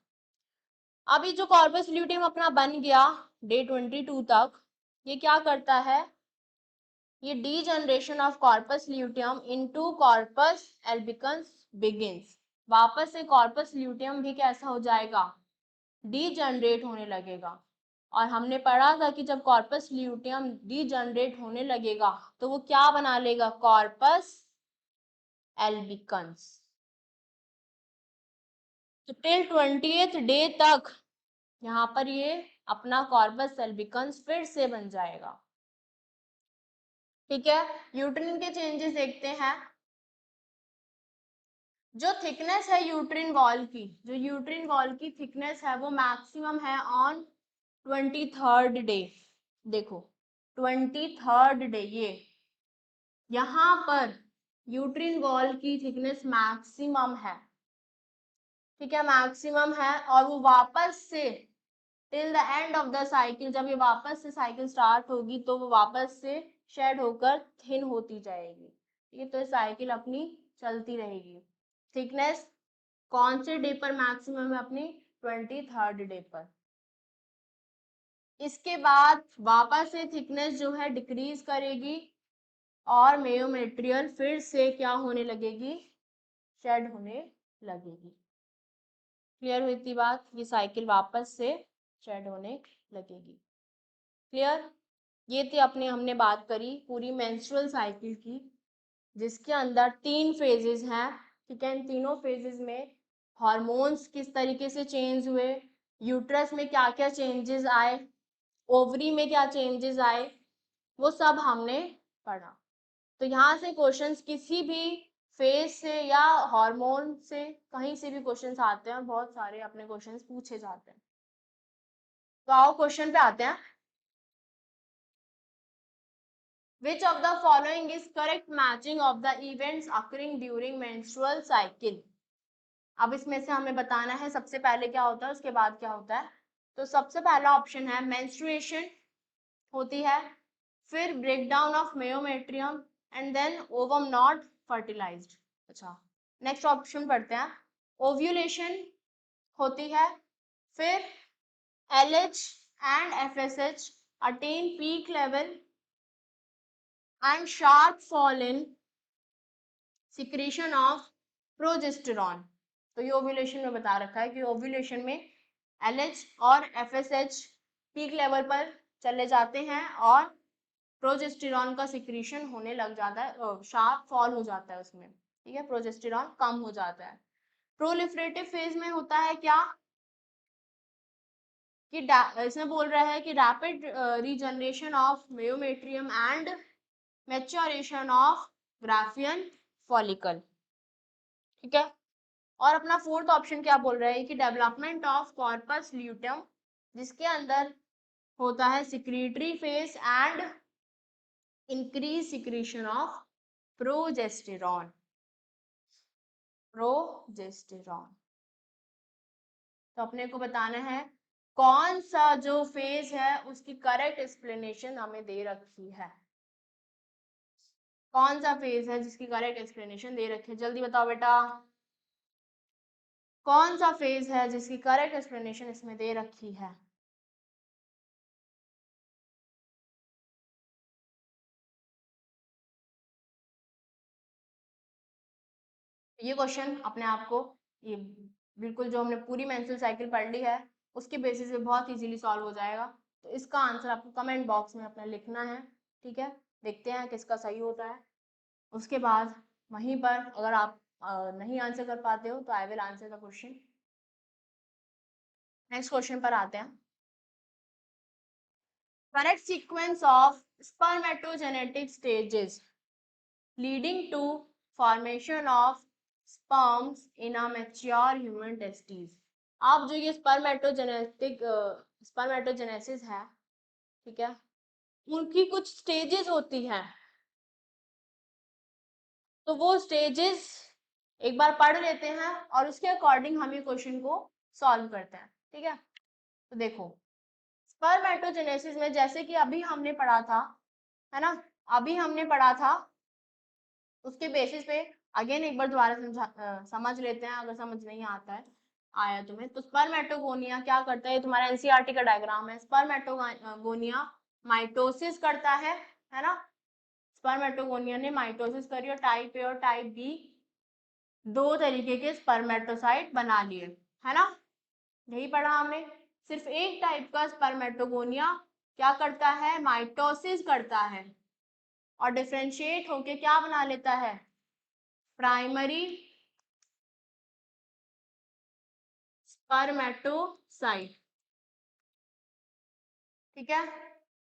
अभी जो कॉर्पस ल्यूटियम अपना बन गया डे 22 तक, ये क्या करता है, ये degeneration of corpus luteum into corpus albicans begins. वापस से कॉर्पस ल्यूटियम भी कैसा हो जाएगा, डीजनरेट होने लगेगा। और हमने पढ़ा था कि जब कॉर्पस ल्यूटियम डीजनरेट होने लगेगा तो वो क्या बना लेगा, कॉर्पस एल्बिकन्स। तो टिल 20th डे तक यहाँ पर ये अपना कॉर्पस एल्बिकन्स फिर से बन जाएगा। ठीक है, यूट्रिन के चेंजेस देखते हैं। जो थिकनेस है यूट्रिन वॉल की, जो यूट्रिन वॉल की थिकनेस है वो मैक्सिमम है ऑन 23rd डे। देखो 23rd डे, ये यहाँ पर यूट्रिन वॉल की थिकनेस मैक्सिमम है। ठीक है, मैक्सिमम है, और वो वापस से till the end of the cycle, जब ये वापस से साइकिल स्टार्ट होगी तो वो वापस से शेड होकर थिन होती जाएगी। ये तो साइकिल अपनी चलती रहेगी। थिकनेस कौन से डे पर मैक्सिमम है, अपनी 23rd डे पर। इसके बाद वापस से थिकनेस जो है डिक्रीज करेगी, और मेयोमेट्रियल फिर से क्या होने लगेगी, शेड होने लगेगी। क्लियर हुई थी बात, ये साइकिल वापस से शेड होने लगेगी। क्लियर। ये थी अपने हमने बात करी पूरी मेंस्ट्रुअल साइकिल की, जिसके अंदर 3 फेजेस हैं। ठीक है, इन तीनों फेजेस में हार्मोन्स किस तरीके से चेंज हुए, यूट्रस में क्या क्या चेंजेस आए, ओवरी में क्या चेंजेस आए, वो सब हमने पढ़ा। तो यहाँ से क्वेश्चंस किसी भी फेज से या हार्मोन से कहीं से भी क्वेश्चंस आते हैं, बहुत सारे अपने क्वेश्चंस पूछे जाते हैं। तो आओ क्वेश्चन पे आते हैं। Which of the following is correct matching of the events occurring during menstrual cycle? अब इसमें से हमें बताना है सबसे पहले क्या होता है, उसके बाद क्या होता है। तो सबसे पहला ऑप्शन है मेंस्ट्रुएशन होती है, फिर breakdown of myometrium and then ovum not fertilized. अच्छा, नेक्स्ट ऑप्शन पढ़ते हैं। ओव्यूलेशन होती है, फिर LH and FSH attain peak level and sharp fall in secretion of progesterone। तो ये ओव्यूलेशन में बता रखा है कि ओव्यूलेशन में LH और FSH पीक लेवल पर चले जाते हैं और प्रोजेस्टेरॉन का सिक्रीशन होने लग जाता है, शार्प फॉल हो जाता है उसमें, ठीक है, प्रोजेस्टेरॉन कम हो जाता है। प्रोलिफरेटिव फेज में होता है क्या कि इसमें बोल रहा है कि rapid regeneration of myometrium and maturation of Graafian follicle, ठीक है। और अपना फोर्थ ऑप्शन क्या बोल रहा है कि डेवलपमेंट ऑफ कॉर्पस ल्यूटेम, जिसके अंदर होता है secretory phase and increase secretion of progesterone. तो अपने को बताना है कौन सा जो फेज है उसकी करेक्ट एक्सप्लेनेशन हमें दे रखी है। कौन सा फेज है जिसकी करेक्ट एक्सप्लेनेशन दे रखी है, जल्दी बताओ बेटा, कौन सा फेज है जिसकी करेक्ट एक्सप्लेनेशन इसमें दे रखी है। ये क्वेश्चन अपने आप को, ये बिल्कुल जो हमने पूरी मेंस्ट्रुअल साइकिल पढ़ ली है उसके बेसिस पे बहुत इजीली सॉल्व हो जाएगा। तो इसका आंसर आपको कमेंट बॉक्स में अपना लिखना है, ठीक है। देखते हैं किसका सही होता है। उसके बाद वहीं पर अगर आप नहीं आंसर कर पाते हो तो I will answer the question. Next question पर आते हैं। Correct sequence of spermatogenetic stages leading to formation of sperms in a mature human testes। आप जो ये स्पर्मेटोजेनेसिस है, ठीक है, उनकी कुछ स्टेजेस होती हैं। तो वो स्टेजेस एक बार पढ़ लेते हैं और उसके अकॉर्डिंग हम ये क्वेश्चन को सॉल्व करते हैं, ठीक है। तो देखो स्पर्मेटोजेनेसिस में जैसे कि अभी हमने पढ़ा था, है ना, अभी हमने पढ़ा था, उसके बेसिस पे अगेन एक बार दोबारा समझ लेते हैं अगर समझ नहीं आता है आया तुम्हें। तो स्पर्मेटोगोनिया क्या करता है, तुम्हारा एनसीईआरटी का डायग्राम है। स्पर्मेटोगोनिया माइटोसिस करता है ना। स्पर्मेटोगोनिया ने माइटोसिस करी और टाइप ए और टाइप बी दो तरीके के स्पर्मेटोसाइट बना लिए, है ना, यही पढ़ा हमने। सिर्फ एक टाइप का स्पर्मेटोगोनिया क्या करता है, माइटोसिस करता है और डिफरेंशिएट होके क्या बना लेता है, प्राइमरी स्पर्मेटोसाइट, ठीक है,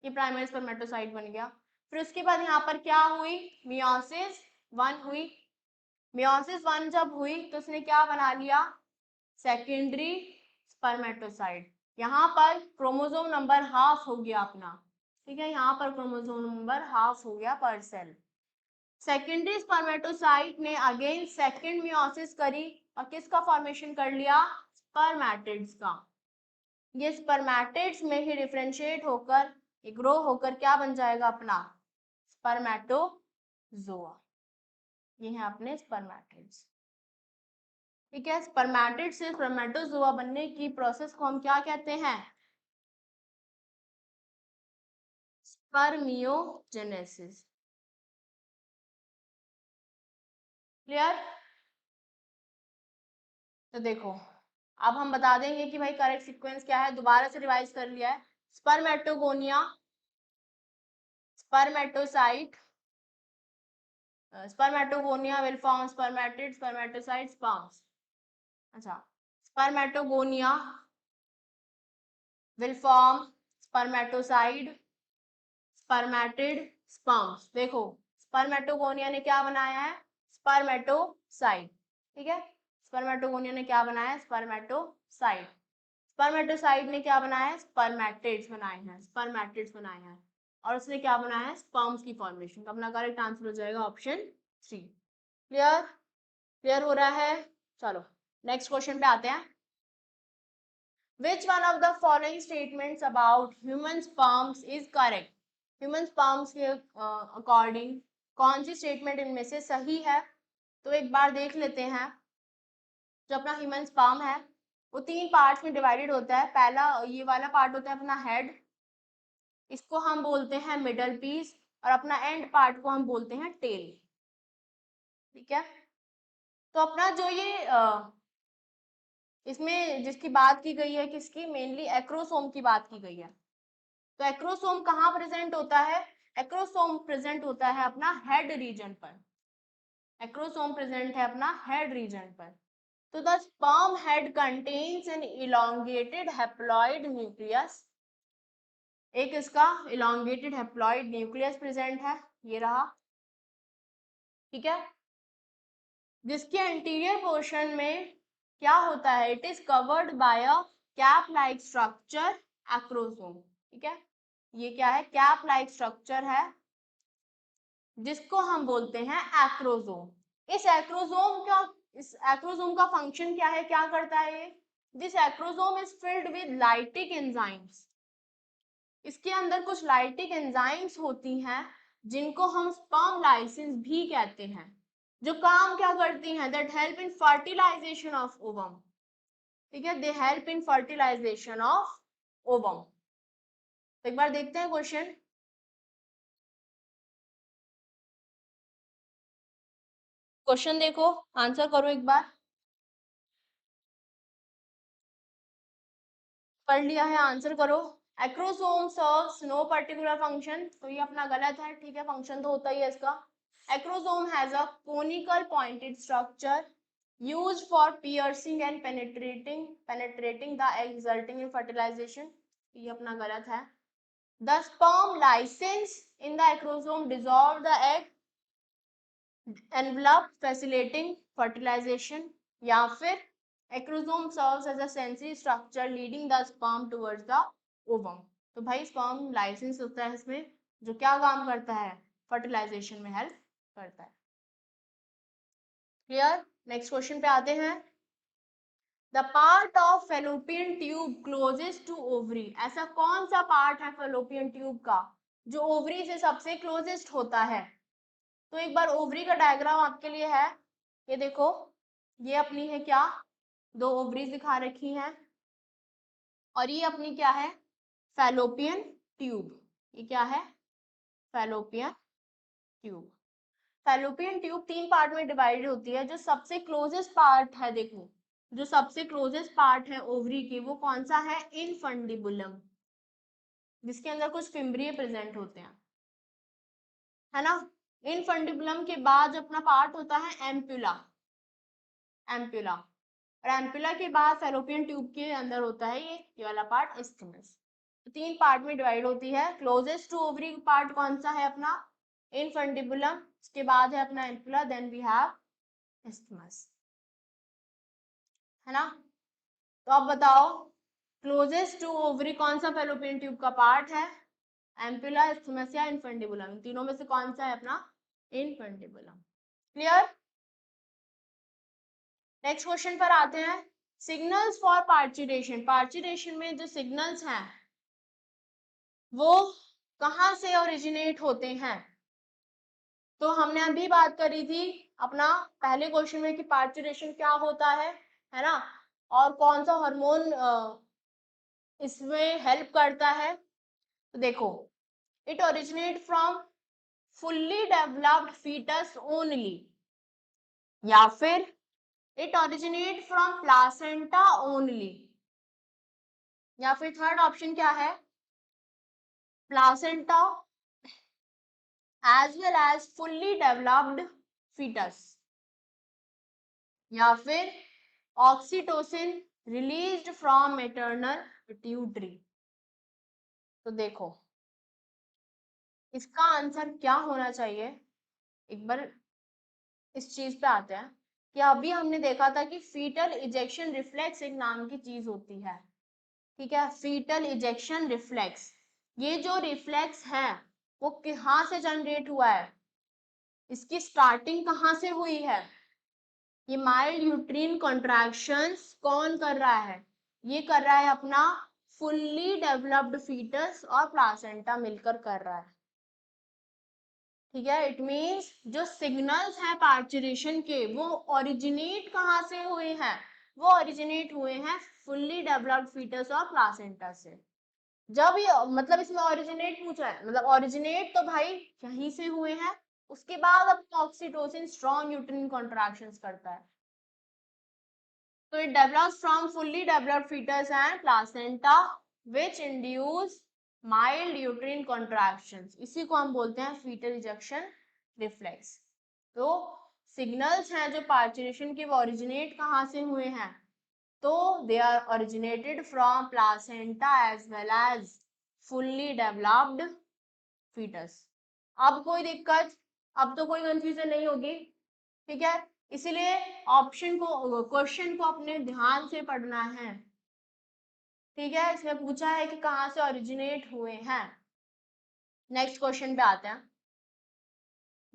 ये प्राइमरी स्पर्मेटोसाइट बन गया। फिर उसके बाद यहाँ पर क्या हुई, मियोसिस 1 हुई। मियोसिस 1 जब हुई तो उसने क्या बना लिया, सेकेंडरी स्पर्मेटोसाइट। यहाँ पर क्रोमोसोम नंबर हाफ हो गया अपना, ठीक है, यहाँ पर क्रोमोसोम नंबर हाफ हो गया पर सेल। सेकेंडरी स्पर्मेटोसाइट ने अगेन सेकेंड मियोसिस करी और किसका फॉर्मेशन कर लिया, स्पर्मेटिड्स का। ये स्पर्मेटिड्स में ही डिफरेंशिएट होकर ग्रो होकर क्या बन जाएगा अपना, स्पर्मेटोजोआ। ये है अपने स्पर्मेटिड्स, ठीक है। स्पर्मेटिड से स्पर्मेटोजोआ बनने की प्रोसेस को हम क्या कहते हैं, स्पर्मियोजेनेसिस। क्लियर। तो देखो अब हम बता देंगे कि भाई करेक्ट सीक्वेंस क्या है, दोबारा से रिवाइज कर लिया है। Spermatogonia, spermatocyte, spermatogonia will form spermatid, spermatocyte, sperms. अच्छा, spermatogonia will form spermatocyte, spermatid, sperms. देखो स्पर्मेटोगोनिया ने क्या बनाया है, स्पर्मेटोसाइड, ठीक है, स्पर्मेटोगोनिया ने क्या बनाया है, स्पर्मेटोसाइड। स्पर्मेटोसाइड ने क्या बनाया है, स्पर्मेटिड्स बनाए हैं, स्पर्मेटिड्स बनाए हैं। और उसने क्या बनाया है, स्पर्म्स की फॉर्मेशन। तो अपना करेक्ट आंसर हो जाएगा ऑप्शन 3। क्लियर? क्लियर हो रहा है? चलो नेक्स्ट क्वेश्चन पे आते हैं। Which one of the following statements about human sperms is correct? Human sperms के अकॉर्डिंग कौन सी स्टेटमेंट इनमें से सही है? तो एक बार देख लेते हैं। जो अपना ह्यूमन स्पर्म है वो 3 पार्ट्स में डिवाइडेड होता है। पहला ये वाला पार्ट होता है अपना हेड, इसको हम बोलते हैं मिडल पीस, और अपना एंड पार्ट को हम बोलते हैं टेल। ठीक है, तो अपना जो ये इसमें जिसकी बात की गई है, किसकी, मेनली एक्रोसोम की बात की गई है। तो एक्रोसोम कहाँ प्रेजेंट होता है? एक्रोसोम प्रेजेंट होता है अपना हेड रीजन पर। एक्रोसोम प्रेजेंट है अपना हेड रीजन पर। तो the sperm head contains an elongated haploid nucleus. एक इसका इलोंगेटेड हैप्लॉइड न्यूक्लियस प्रेजेंट है, ये रहा। ठीक है, जिसके एंटीरियर पोर्शन में क्या होता है, it is covered by a cap like structure, acrosome. ठीक है, ये क्या है, कैप लाइक स्ट्रक्चर है जिसको हम बोलते हैं एक्रोसोम। इस एक्रोसोम का फंक्शन क्या है, क्या करता है ये? This acrosome is filled with lytic enzymes. इसके अंदर कुछ लाइटिक एंजाइम्स होती हैं जिनको हम स्पर्म लाइसिस भी कहते हैं, जो काम क्या करती हैं, that help in fertilisation of ovum. ठीक है, they help in fertilisation of ovum. एक बार देखते हैं क्वेश्चन। क्वेश्चन देखो, आंसर करो एक बार। पढ़ लिया है, आंसर करो। Acrosome serves no particular function, तो ये अपना गलत है। ठीक है, फंक्शन तो होता ही है इसका। Acrosome has a conical pointed structure used for piercing and penetrating the egg resulting in fertilization, ये अपना गलत है। The sperm license in the acrosome dissolve the egg envelope facilitating fertilization, या फिर acrosome serves as a sensory structure leading the sperm towards the ovum। तो भाई sperm license होता है इसमें, जो क्या काम करता है, फर्टिलाइजेशन में हेल्प करता है। क्लियर? नेक्स्ट क्वेश्चन पे आते हैं। The part of fallopian tube closest to ovary, ऐसा कौन सा पार्ट है फेलोपियन ट्यूब का जो ओवरी से सबसे क्लोजेस्ट होता है? तो एक बार ओवरी का डायग्राम आपके लिए है, ये देखो, ये अपनी है क्या, 2 ओवरीज दिखा रखी हैं, और ये अपनी क्या है, फेलोपियन ट्यूब। ये क्या है, fallopian tube. Fallopian tube 3 part में डिवाइडेड होती है। जो सबसे क्लोजेस्ट पार्ट है, देखो जो सबसे क्लोजेस्ट पार्ट है ओवरी की, वो कौन सा है, इनफंडिबुलम, जिसके अंदर कुछ फिम्ब्रिए प्रेजेंट होते हैं, है ना। इनफंडिबुलम के बाद जो अपना पार्ट होता है एम्प्यूला, एम्प्यूला, और एम्प्यूला के बाद फेलोपियन ट्यूब के अंदर होता है ये वाला पार्ट, इस्थमस। 3 पार्ट में डिवाइड होती है। क्लोजेस्ट टू ओवरी पार्ट कौन सा है अपना, इनफंडिबुलम, उसके बाद है अपना ampulla, then we have isthmus, है ना। तो अब बताओ क्लोजेस्ट टू ओवरी कौन सा फेलोपियन ट्यूब का पार्ट है, एम्प्यूला, इस्थमस या इनफंडिबुलम? तीनों में से कौन सा है अपना, इनफंडिबुलम। क्लियर? नेक्स्ट क्वेश्चन पर आते हैं। सिग्नल्स फॉर पार्चुरेशन, पार्चुरेशन में जो सिग्नल्स हैं वो कहाँ से ओरिजिनेट होते हैं? तो हमने अभी बात करी थी अपना पहले क्वेश्चन में कि पार्चुरेशन क्या होता है ना, और कौन सा हार्मोन इसमें हेल्प करता है। तो देखो, it originate from fully developed foetus only, या फिर it originate from placenta only, या फिर थर्ड ऑप्शन क्या है, placenta as well as fully developed foetus, या फिर oxytocin released from maternal pituitary. तो देखो इसका आंसर क्या होना चाहिए, एक बार इस चीज पे आते हैं कि अभी हमने देखा था कि फीटल इजेक्शन रिफ्लेक्स एक नाम की चीज होती है। ठीक है, फीटल इजेक्शन रिफ्लेक्स, ये जो रिफ्लेक्स है वो कहाँ से जनरेट हुआ है, इसकी स्टार्टिंग कहाँ से हुई है। ये माइल्ड यूट्रीन कॉन्ट्रैक्शंस कौन कर रहा है, ये कर रहा है अपना फुल्ली डेवलप्ड फीटस और प्लासेंटा मिलकर कर रहा है। ठीक है, इट मीन्स जो सिग्नल्स हैं पार्चुरेशन के वो ओरिजिनेट कहाँ से हुए हैं, वो ओरिजिनेट हुए हैं फुल्ली डेवलप्ड फीटस और प्लासेंटा से। जब ये मतलब इसमें ओरिजिनेट पूछा है, मतलब ओरिजिनेट तो भाई यहीं से हुए हैं, उसके बाद अब ऑक्सीटोसिन स्ट्रॉन्ग यूट्रिन कॉन्ट्रैक्शंस करता है। तो it develops from fully developed fetus and placenta which induce mild uterine contractions. इसी को हम बोलते हैं fetal ejection reflex. तो सिग्नल्स हैं जो पार्चुरेशन के, वो ओरिजिनेट कहाँ से हुए हैं, तो they are originated from placenta as well as fully developed foetus. अब कोई दिक्कत, अब तो कोई कंफ्यूजन नहीं होगी। ठीक है, इसीलिए ऑप्शन को, क्वेश्चन को अपने ध्यान से पढ़ना है। ठीक है, इसमें पूछा है कि कहाँ से ओरिजिनेट हुए हैं। नेक्स्ट क्वेश्चन पे आते हैं।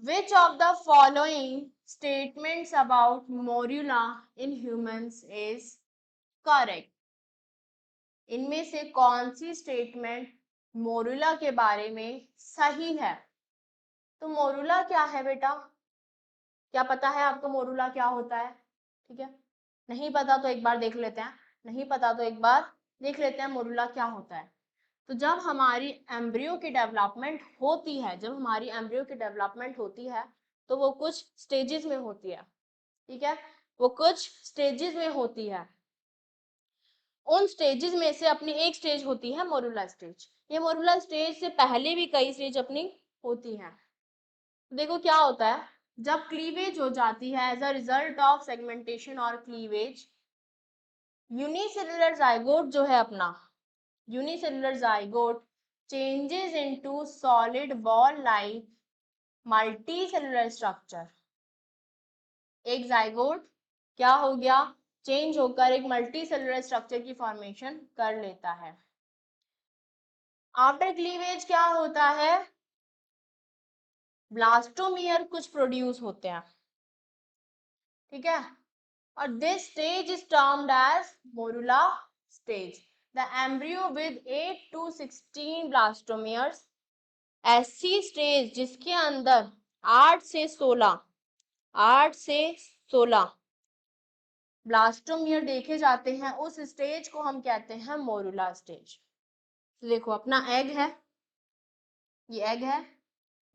Which of the following statements about morula in humans is correct? इनमें से कौन सी स्टेटमेंट मोरुला के बारे में सही है। तो मोरुला क्या है बेटा, क्या पता है आपको मोरुला क्या होता है। ठीक है, नहीं पता तो एक बार देख लेते हैं, नहीं पता तो एक बार देख लेते हैं मोरुला क्या होता है। तो जब हमारी एम्ब्रियो की डेवलपमेंट होती है, जब हमारी एम्ब्रियो की डेवलपमेंट होती है तो वो कुछ स्टेजेस में होती है। ठीक है, वो कुछ स्टेजेस में होती है। उन स्टेजेस में से अपनी एक स्टेज होती है मोरुला स्टेज। ये मोरुला स्टेज से पहले भी कई स्टेज अपनी होती हैं। देखो क्या होता है, जब क्लीवेज हो जाती है as a result of segmentation और क्लीवेज, यूनिसेलुलर जाइगोट जो है अपना, unicellular zygote changes into solid ball like multicellular structure. एक जाइगोट क्या हो गया, चेंज होकर एक मल्टीसेलुलर स्ट्रक्चर की फॉर्मेशन कर लेता है। आफ्टर क्लीवेज क्या होता है, ब्लास्टोमियर कुछ प्रोड्यूस होते हैं। ठीक है, और this stage is termed as morula stage. The embryo with 8 to 16 blastomeres, ऐसी स्टेज जिसके अंदर 8 से 16 ब्लास्टोमियर देखे जाते हैं, उस स्टेज को हम कहते हैं मोरुला स्टेज। तो देखो अपना एग है, ये एग है,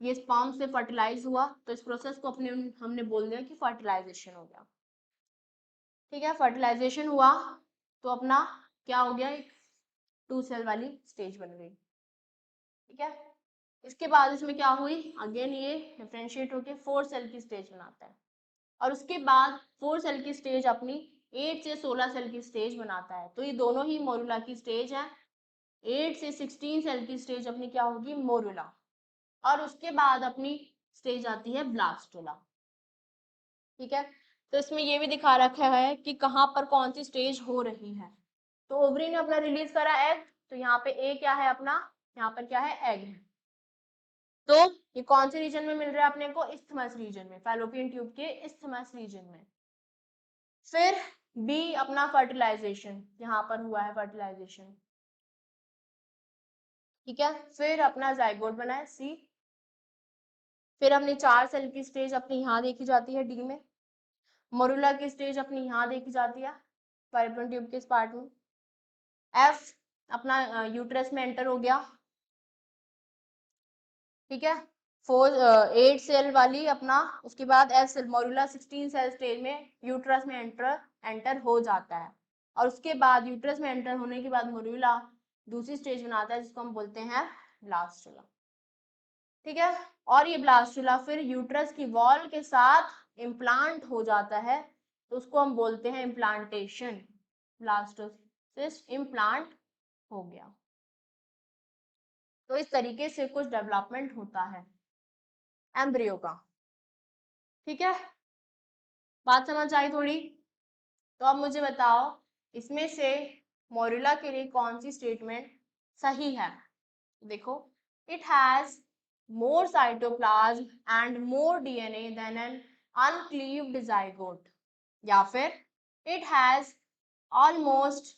ये स्पर्म से फर्टिलाइज हुआ, तो इस प्रोसेस को अपने हमने बोल दिया कि फर्टिलाइजेशन हो गया। ठीक है, फर्टिलाइजेशन हुआ तो अपना क्या हो गया, एक 2 सेल वाली स्टेज बन गई। ठीक है, इसके बाद इसमें क्या हुई, अगेन ये डिफरेंशिएट होकर 4 सेल की स्टेज बनाता है, और उसके बाद 4 सेल की स्टेज अपनी 8 से 16 सेल की स्टेज बनाता है। तो ये दोनों ही मोरुला की स्टेज है। 8 से 16 सेल की स्टेज अपनी क्या होगी, मोरुला, और उसके बाद अपनी स्टेज आती है ब्लास्टुला। ठीक है, तो इसमें ये भी दिखा रखा है कि कहाँ पर कौन सी स्टेज हो रही है। तो ओवरी ने अपना रिलीज करा एग, तो यहाँ पे ए क्या है अपना, यहाँ पर क्या है, एग है। तो ये कौन से रीजन में मिल रहा है अपने को, इस्थमस रीजन में, फैलोपियन ट्यूब के इस्थमस रीजन में। फिर बी अपना फर्टिलाइजेशन, यहाँ पर हुआ है फर्टिलाइजेशन। ठीक है, फिर अपना जाइगोट बना है सी, फिर अपनी 4 सेल की स्टेज अपनी यहाँ देखी जाती है डी में, मोरुला की स्टेज अपनी यहाँ देखी जाती है फैलोपियन ट्यूब के इस पार्ट में। एफ अपना यूट्रस में एंटर हो गया। ठीक है, 8 सेल वाली अपना, उसके बाद एफ सेल मोरुला 16 सेल स्टेज में यूट्रस में एंटर हो जाता है, और उसके बाद यूट्रस में एंटर होने के बाद मोरुला दूसरी स्टेज बनाता है जिसको हम बोलते हैं ब्लास्टुला। ठीक है, और ये ब्लास्टुला फिर यूट्रस की वॉल के साथ इम्प्लांट हो जाता है, तो उसको हम बोलते हैं इम्प्लांटेशन, ब्लास्टोसिस्ट इम्प्लांट हो गया। तो इस तरीके से कुछ डेवलपमेंट होता है एम्ब्रियो का। ठीक है, बात समझ आई थोड़ी। तो अब मुझे बताओ इसमें से मोरुला के लिए कौन सी स्टेटमेंट सही है। देखो, it has more cytoplasm and more DNA than an uncleaved zygote. या फिर it has almost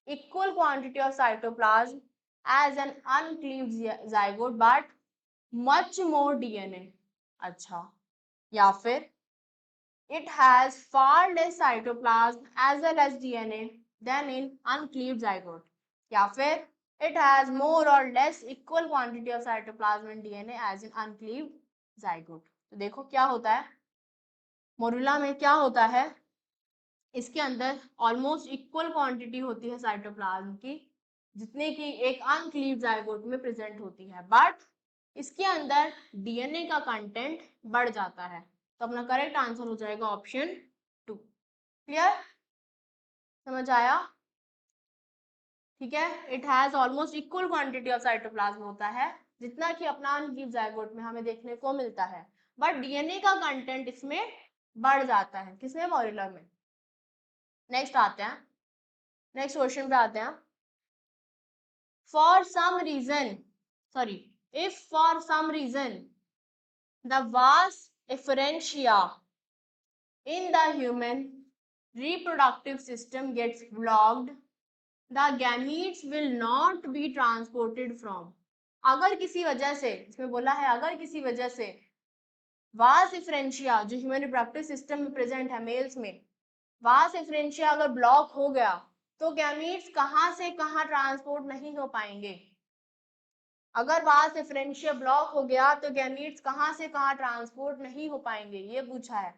equal quantity of cytoplasm as an uncleaved zygote but much more DNA. अच्छा, या फिर it has far less cytoplasm as well as DNA than in uncleaved zygote. या फिर it has more or less equal quantity of cytoplasm and DNA as in uncleaved zygote. तो देखो क्या होता है, मोरुला में क्या होता है, इसके अंदर ऑलमोस्ट इक्वल क्वांटिटी होती है साइटोप्लाज्म की जितने की एक अनक्लीव्ड जाइगोट में प्रेजेंट होती है, बट इसके अंदर डीएनए का कंटेंट बढ़ जाता है। तो अपना करेक्ट आंसर हो जाएगा ऑप्शन 2। क्लियर, समझ आया? ठीक है, it has almost equal quantity of cytoplasm होता है जितना कि अपना अनक्लीव्ड जाइगोट में हमें देखने को मिलता है, बट डीएनए का कंटेंट इसमें बढ़ जाता है। किसमें? मॉड्यूलर में। नेक्स्ट आते हैं, नेक्स्ट क्वेश्चन पे आते हैं। For some reason, if for some reason the vas efferentia in the human reproductive system gets blocked, the gametes will not be transported from. अगर किसी वजह से, इसमें बोला है अगर किसी वजह से वास एफरेंशिया जो ह्यूमन रिप्रोडक्टिव सिस्टम में प्रेजेंट है मेल्स में, वास एफरेंशिया अगर ब्लॉक हो गया तो गैमीट्स कहां से कहां ट्रांसपोर्ट नहीं हो पाएंगे। अगर वास एफरेंशिया ब्लॉक हो गया तो गैमीट्स कहां से कहां ट्रांसपोर्ट नहीं हो पाएंगे, ये पूछा है।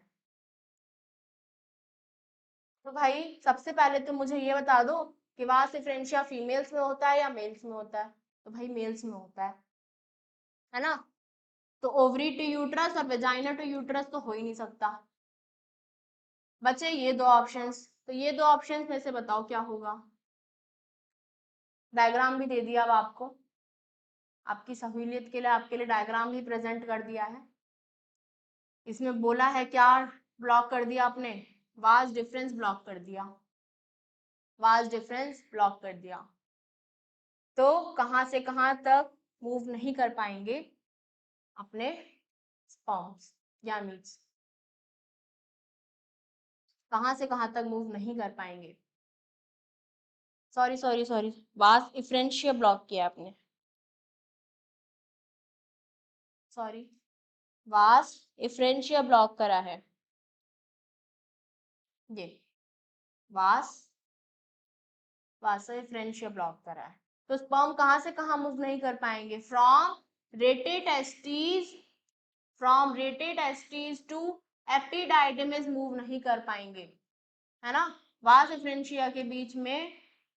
तो भाई सबसे पहले तो मुझे ये बता दो कि वास एफरेंशिया फीमेल्स में होता है या मेल्स में होता है। तो भाई मेल्स में होता है ना। तो ओवरी टू यूट्रस और वेजाइना टू यूट्रस तो हो ही नहीं सकता। बचे ये दो ऑप्शंस, तो ये दो ऑप्शंस में से बताओ क्या होगा। डायग्राम भी दे दिया अब आपको, आपकी सहूलियत के लिए आपके लिए डायग्राम भी प्रेजेंट कर दिया है। इसमें बोला है क्या ब्लॉक कर दिया आपने, वास डिफरेंस ब्लॉक कर दिया, वास डिफरेंस ब्लॉक कर दिया। तो कहां से कहां तक मूव नहीं कर पाएंगे अपने स्पर्म्स या मीट्स, कहां से कहां तक मूव नहीं कर पाएंगे। सॉरी वास इफ्रेंशिया ब्लॉक किया आपने, सॉरी वास इफ्रेंशिया ब्लॉक करा है, ये वास इफ्रेंशिया ब्लॉक करा है। तो स्पर्म कहां से कहां मूव नहीं कर पाएंगे, from rete testis to epididymis move नहीं कर पाएंगे, है ना। वास एफरेंशिया के बीच में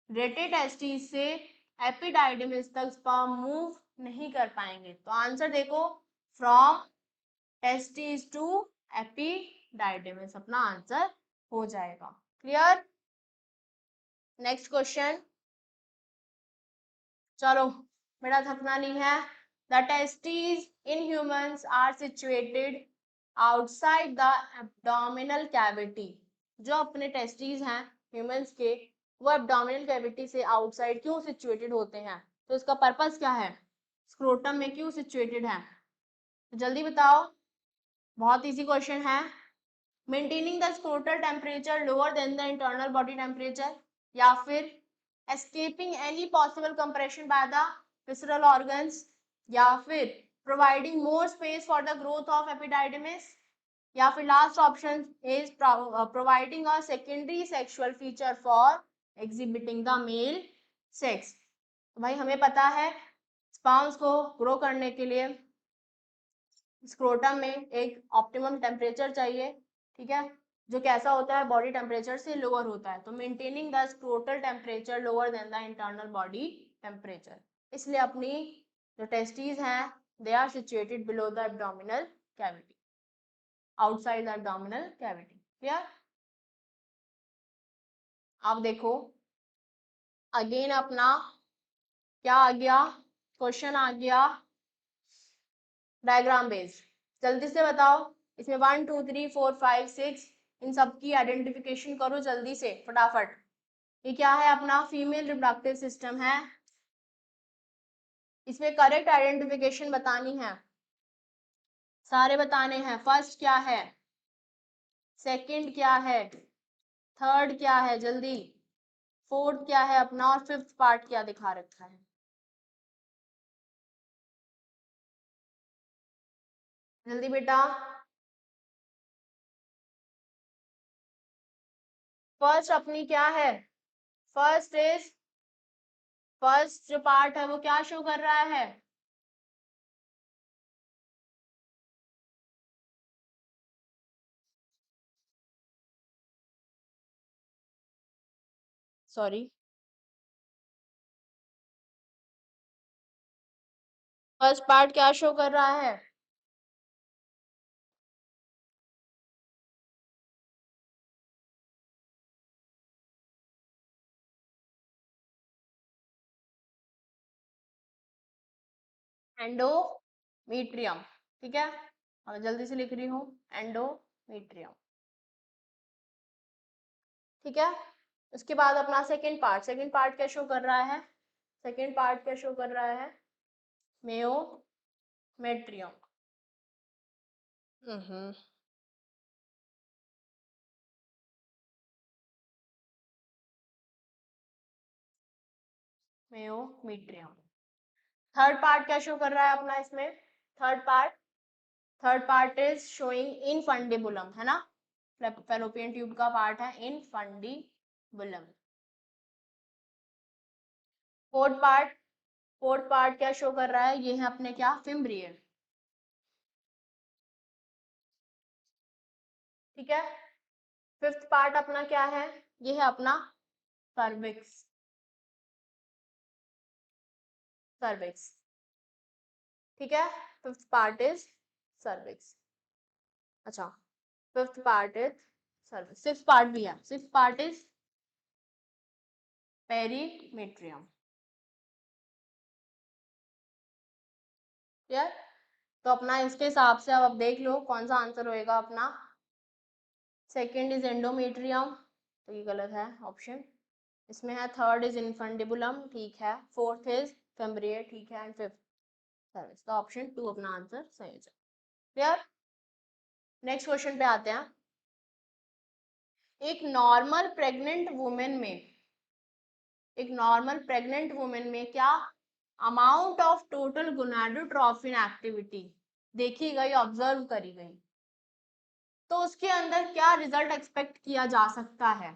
रेटे टेस्टिस से एपिडाइडिमिस तक स्पर्म मूव नहीं कर पाएंगे। तो आंसर देखो, फ्रॉम टेस्टिस टू एपिडाइडिमिस अपना आंसर हो जाएगा। Clear, next question. चलो बेटा थकना नहीं है। The testis in humans are situated outside the abdominal cavity. जो अपने टेस्टिस हैं ह्यूमंस के, वो एब्डोमिनल कैविटी से आउटसाइड क्यों सिचुएटेड होते हैं, तो इसका पर्पस क्या है, स्क्रोटम में क्यों सिचुएटेड है, तो जल्दी बताओ। बहुत इजी क्वेश्चन है। Maintaining the scrotal temperature lower than the internal body temperature, या फिर escaping any possible compression by the visceral organs, या फिर providing more space for the growth of epididymis, या फिर last option is providing a secondary sexual feature for exhibiting the male sex। तो भाई हमें पता है स्पर्म्स को ग्रो करने के लिए स्क्रोटम में एक ऑप्टिमम टेम्परेचर चाहिए, ठीक है, जो कैसा होता है, बॉडी टेम्परेचर से लोअर होता है। तो maintaining the scrotal temperature lower than the internal body temperature, इसलिए अपनी जो टेस्टिस हैं they are situated below the abdominal cavity, outside the abdominal cavity. Clear, आप देखो अगेन अपना क्या आ गया, क्वेश्चन आ गया डायग्राम बेस्ड। जल्दी से बताओ, इसमें 1 2 3 4 5 6 इन सब की आइडेंटिफिकेशन करो जल्दी से फटाफट। ये क्या है, अपना फीमेल रिप्रोडक्टिव सिस्टम है, इसमें करेक्ट आइडेंटिफिकेशन बतानी है, सारे बताने हैं। फर्स्ट क्या है, सेकंड क्या है, थर्ड क्या है, जल्दी। फोर्थ क्या है अपना, और फिफ्थ पार्ट क्या दिखा रखा है, जल्दी बेटा। फर्स्ट अपनी क्या है, फर्स्ट जो पार्ट है वो क्या शो कर रहा है, सॉरी, फर्स्ट पार्ट क्या शो कर रहा है, एंडोमीट्रियम। ठीक है, और जल्दी से लिख रही हूँ, एंडोमीट्रियम। ठीक है, उसके बाद अपना सेकंड पार्ट क्या शो कर रहा है, सेकंड पार्ट क्या शो कर रहा है, मेयोमेट्रियम। मेयोमीट्रियम। थर्ड पार्ट क्या शो कर रहा है अपना इसमें, third part, third part is showing infundibulum, है ना, फैलोपियन ट्यूब का पार्ट है infundibulum. Fourth part, fourth part क्या शो कर रहा है, ये है अपने क्या, फिम्ब्रियल। ठीक है, फिफ्थ पार्ट अपना क्या है, ये है अपना सर्विक्स, सर्विक्स। ठीक है, फिफ्थ पार्ट इज सर्विक्स। अच्छा, fifth part is cervix, sixth part भी है, sixth part is perimetrium. Clear, तो अपना इसके हिसाब से अब देख लो कौन सा आंसर होएगा अपना। सेकंड इज एंडोमेट्रियम, तो ये गलत है ऑप्शन, इसमें है थर्ड इज इनफंडिबुलम, ठीक है, फोर्थ इज फेम्ब्रियल, ठीक है, एंड फिफ्थ सर्विस, तो ऑप्शन 2 अपना आंसर सही हो जाए। क्लियर, नेक्स्ट क्वेश्चन पे आते हैं। एक नॉर्मल प्रेग्नेंट वुमेन में, एक नॉर्मल प्रेग्नेंट वुमेन में क्या amount of total gonadotrophin activity देखी गई, ऑब्जर्व करी गई, तो उसके अंदर क्या रिजल्ट एक्सपेक्ट किया जा सकता है।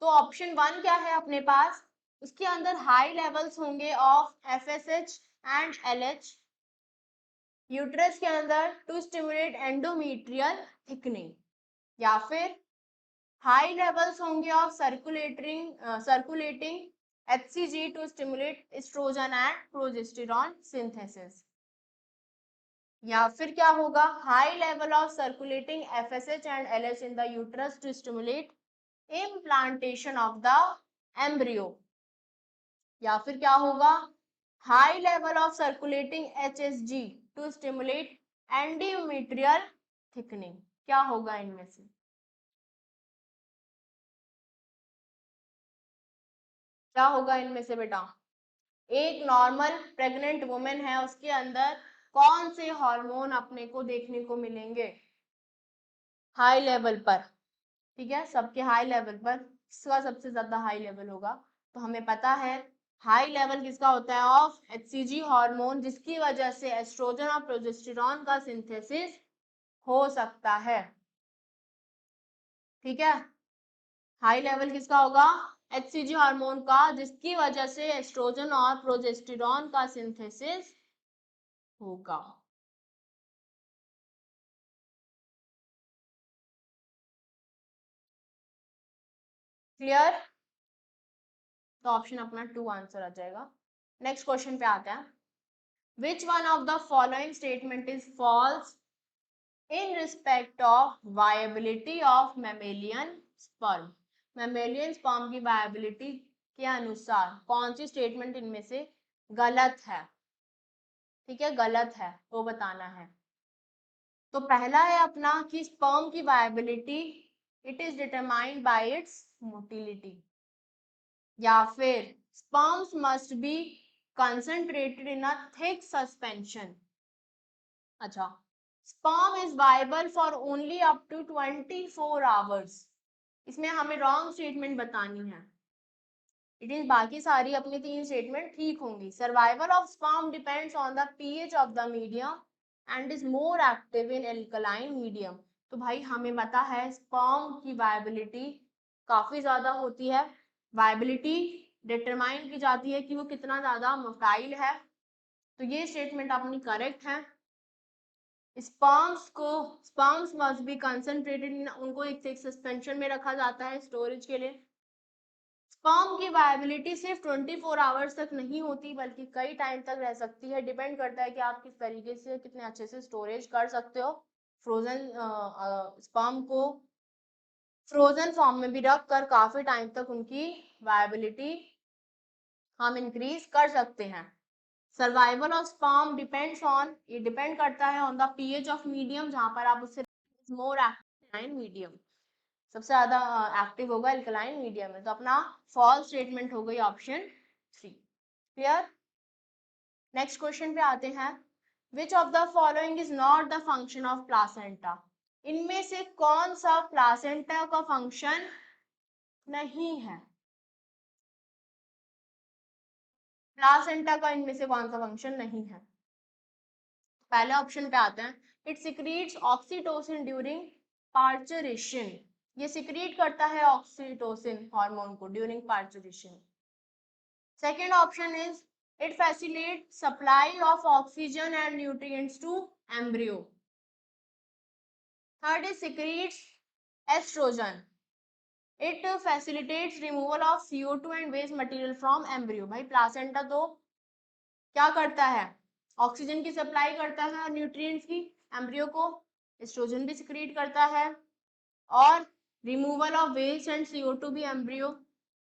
तो ऑप्शन 1 क्या है अपने पास, उसके अंदर हाई लेवल्स होंगे of FSH and LH, uterus के अंदर टू स्टिमुलेट एंडोमेट्रियल थिकनिंग, या फिर हाई लेवल्स होंगे of circulating HCG to stimulate estrogen and progesterone synthesis, या फिर क्या होगा, high level of circulating FSH and LH in the uterus to stimulate implantation of the embryo, या फिर क्या होगा, high level of circulating HSG to stimulate endometrial thickening. क्या होगा इनमें से, क्या होगा इनमें से बेटा। एक नॉर्मल प्रेग्नेंट वुमेन है, उसके अंदर कौन से हार्मोन अपने को देखने को मिलेंगे हाई लेवल पर, ठीक है, सबके हाई लेवल पर, किसका सबसे ज्यादा हाई लेवल होगा, तो हमें पता है हाई लेवल किसका होता है, ऑफ एचसीजी हार्मोन, जिसकी वजह से एस्ट्रोजन और प्रोजेस्टेरॉन का सिंथेसिस हो सकता है। ठीक है, हाई लेवल किसका होगा, एचसीजी हार्मोन का, जिसकी वजह से एस्ट्रोजन और प्रोजेस्टेरॉन का सिंथेसिस होगा। क्लियर, तो ऑप्शन अपना 2 आंसर आ जाएगा। नेक्स्ट क्वेश्चन पे आते हैं। Which one of the following statement is falls in respect of viability of mammalian sperm, mammalian sperm की वायबिलिटी के अनुसार कौन सी स्टेटमेंट इनमें से गलत है। ठीक है, गलत है वो बताना है। तो पहला है अपना कि स्पर्म की viability it is determined by it's motility, या फिर sperms must be concentrated in a thick suspension. अच्छा, sperm is viable for only up to 24 hours. इसमें हमें रॉन्ग स्टेटमेंट बतानी है. इट इज बाकी सारी अपनी 3 स्टेटमेंट ठीक होंगी. Survival of sperm depends on the pH of the medium and is more active in alkaline medium. तो भाई हमें पता है स्पर्म की वायबिलिटी काफी ज्यादा होती है. वायबिलिटी डिटरमाइन की जाती है कि वो कितना ज्यादा मोटाइल है. तो ये स्टेटमेंट अपनी करेक्ट है. स्पर्म्स मस्ट बी कंसंट्रेटेड, उनको एक सस्पेंशन में रखा जाता है स्टोरेज के लिए. स्पर्म की वायबिलिटी सिर्फ 24 आवर्स तक नहीं होती बल्कि कई टाइम तक रह सकती है. डिपेंड करता है कि आप किस तरीके से कितने अच्छे से स्टोरेज कर सकते हो. फ्रोजन स्पर्म को फ्रोजन फॉर्म में भी रख कर काफी टाइम तक उनकी वायबिलिटी हम इंक्रीज कर सकते हैं. Survival of sperm depends on, ये डिपेंड करता है on the pH of medium, जहां पर आप उससे मोर एक्टिव मीडियम, सबसे ज्यादा एक्टिव होगा एल्कलाइन मीडियम में. तो अपना फॉल्स स्टेटमेंट हो गई ऑप्शन 3. क्लियर. नेक्स्ट क्वेश्चन पे आते हैं. Which of the following is not the function of placenta. इनमें से कौन सा प्लासेंटा का फंक्शन नहीं है. प्लासेंटा का इनमें से कौन सा फंक्शन नहीं है. पहले ऑप्शन पे आते हैं. It secretes oxytocin during parturition. ये सिक्रीट करता है ऑक्सीटोसिन हार्मोन को during parturition. Second option is it facilitate supply of oxygen and nutrients to embryo. Third is secretes estrogen. It facilitates removal of CO2 and waste material from embryo. भाई placenta तो क्या करता है, oxygen की supply करता है और nutrients की एम्ब्रियो को. एस्ट्रोजन भी सिक्रीट करता है और removal of waste and CO2 भी एम्ब्रियो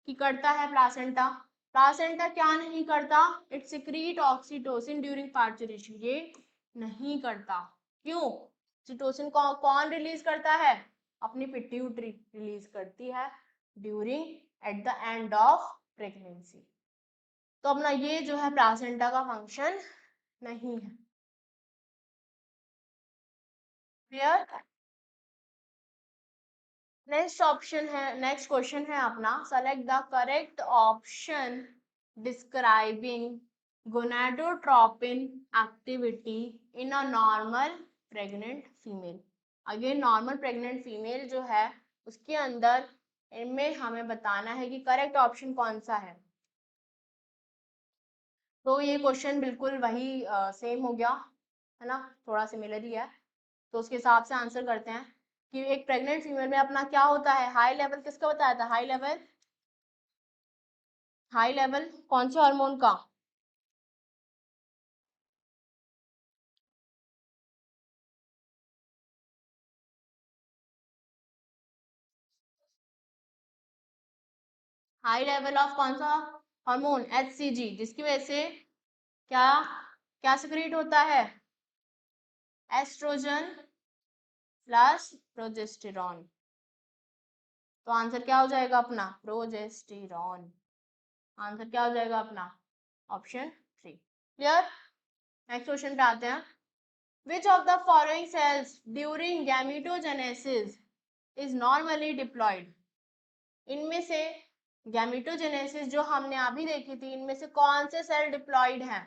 की करता है प्लासेंटा. प्लासेंटा क्या नहीं करता, it secrete oxytocin during parturition. ये नहीं करता. क्यों. ऑक्सीटोसिन को कौन रिलीज करता है, अपनी पिट्यूटरी रिलीज करती है during at the end of pregnancy. तो अपना ये जो है प्लासेंटा का फंक्शन नहीं है. क्लियर. नेक्स्ट ऑप्शन है, नेक्स्ट क्वेश्चन है अपना. Select the correct option describing gonadotropin activity in a normal pregnant female. Again normal pregnant female जो है उसके अंदर इनमें हमें बताना है कि करेक्ट ऑप्शन कौन सा है. तो ये क्वेश्चन बिल्कुल वही सेम हो गया है ना, थोड़ा सिमिलर ही है. तो उसके हिसाब से आंसर करते हैं कि एक प्रेग्नेंट फीमेल में अपना क्या होता है, हाई लेवल किसका बताया था, हाई लेवल कौन से हार्मोन का, हाई लेवल ऑफ कौन सा हार्मोन, HCG, जिसकी वजह से क्या क्या सिक्रीट होता है, एस्ट्रोजन प्लस प्रोजेस्टेरॉन. तो आंसर क्या हो जाएगा अपना, प्रोजेस्टेरॉन. आंसर क्या हो जाएगा अपना, ऑप्शन 3. क्लियर. नेक्स्ट क्वेश्चन पे आते हैं. Which of the following cells during gametogenesis is normally diploid? इनमें से गैमेटोजेनेसिस जो हमने अभी देखी थी, इनमें से कौन से सेल डिप्लॉइड हैं.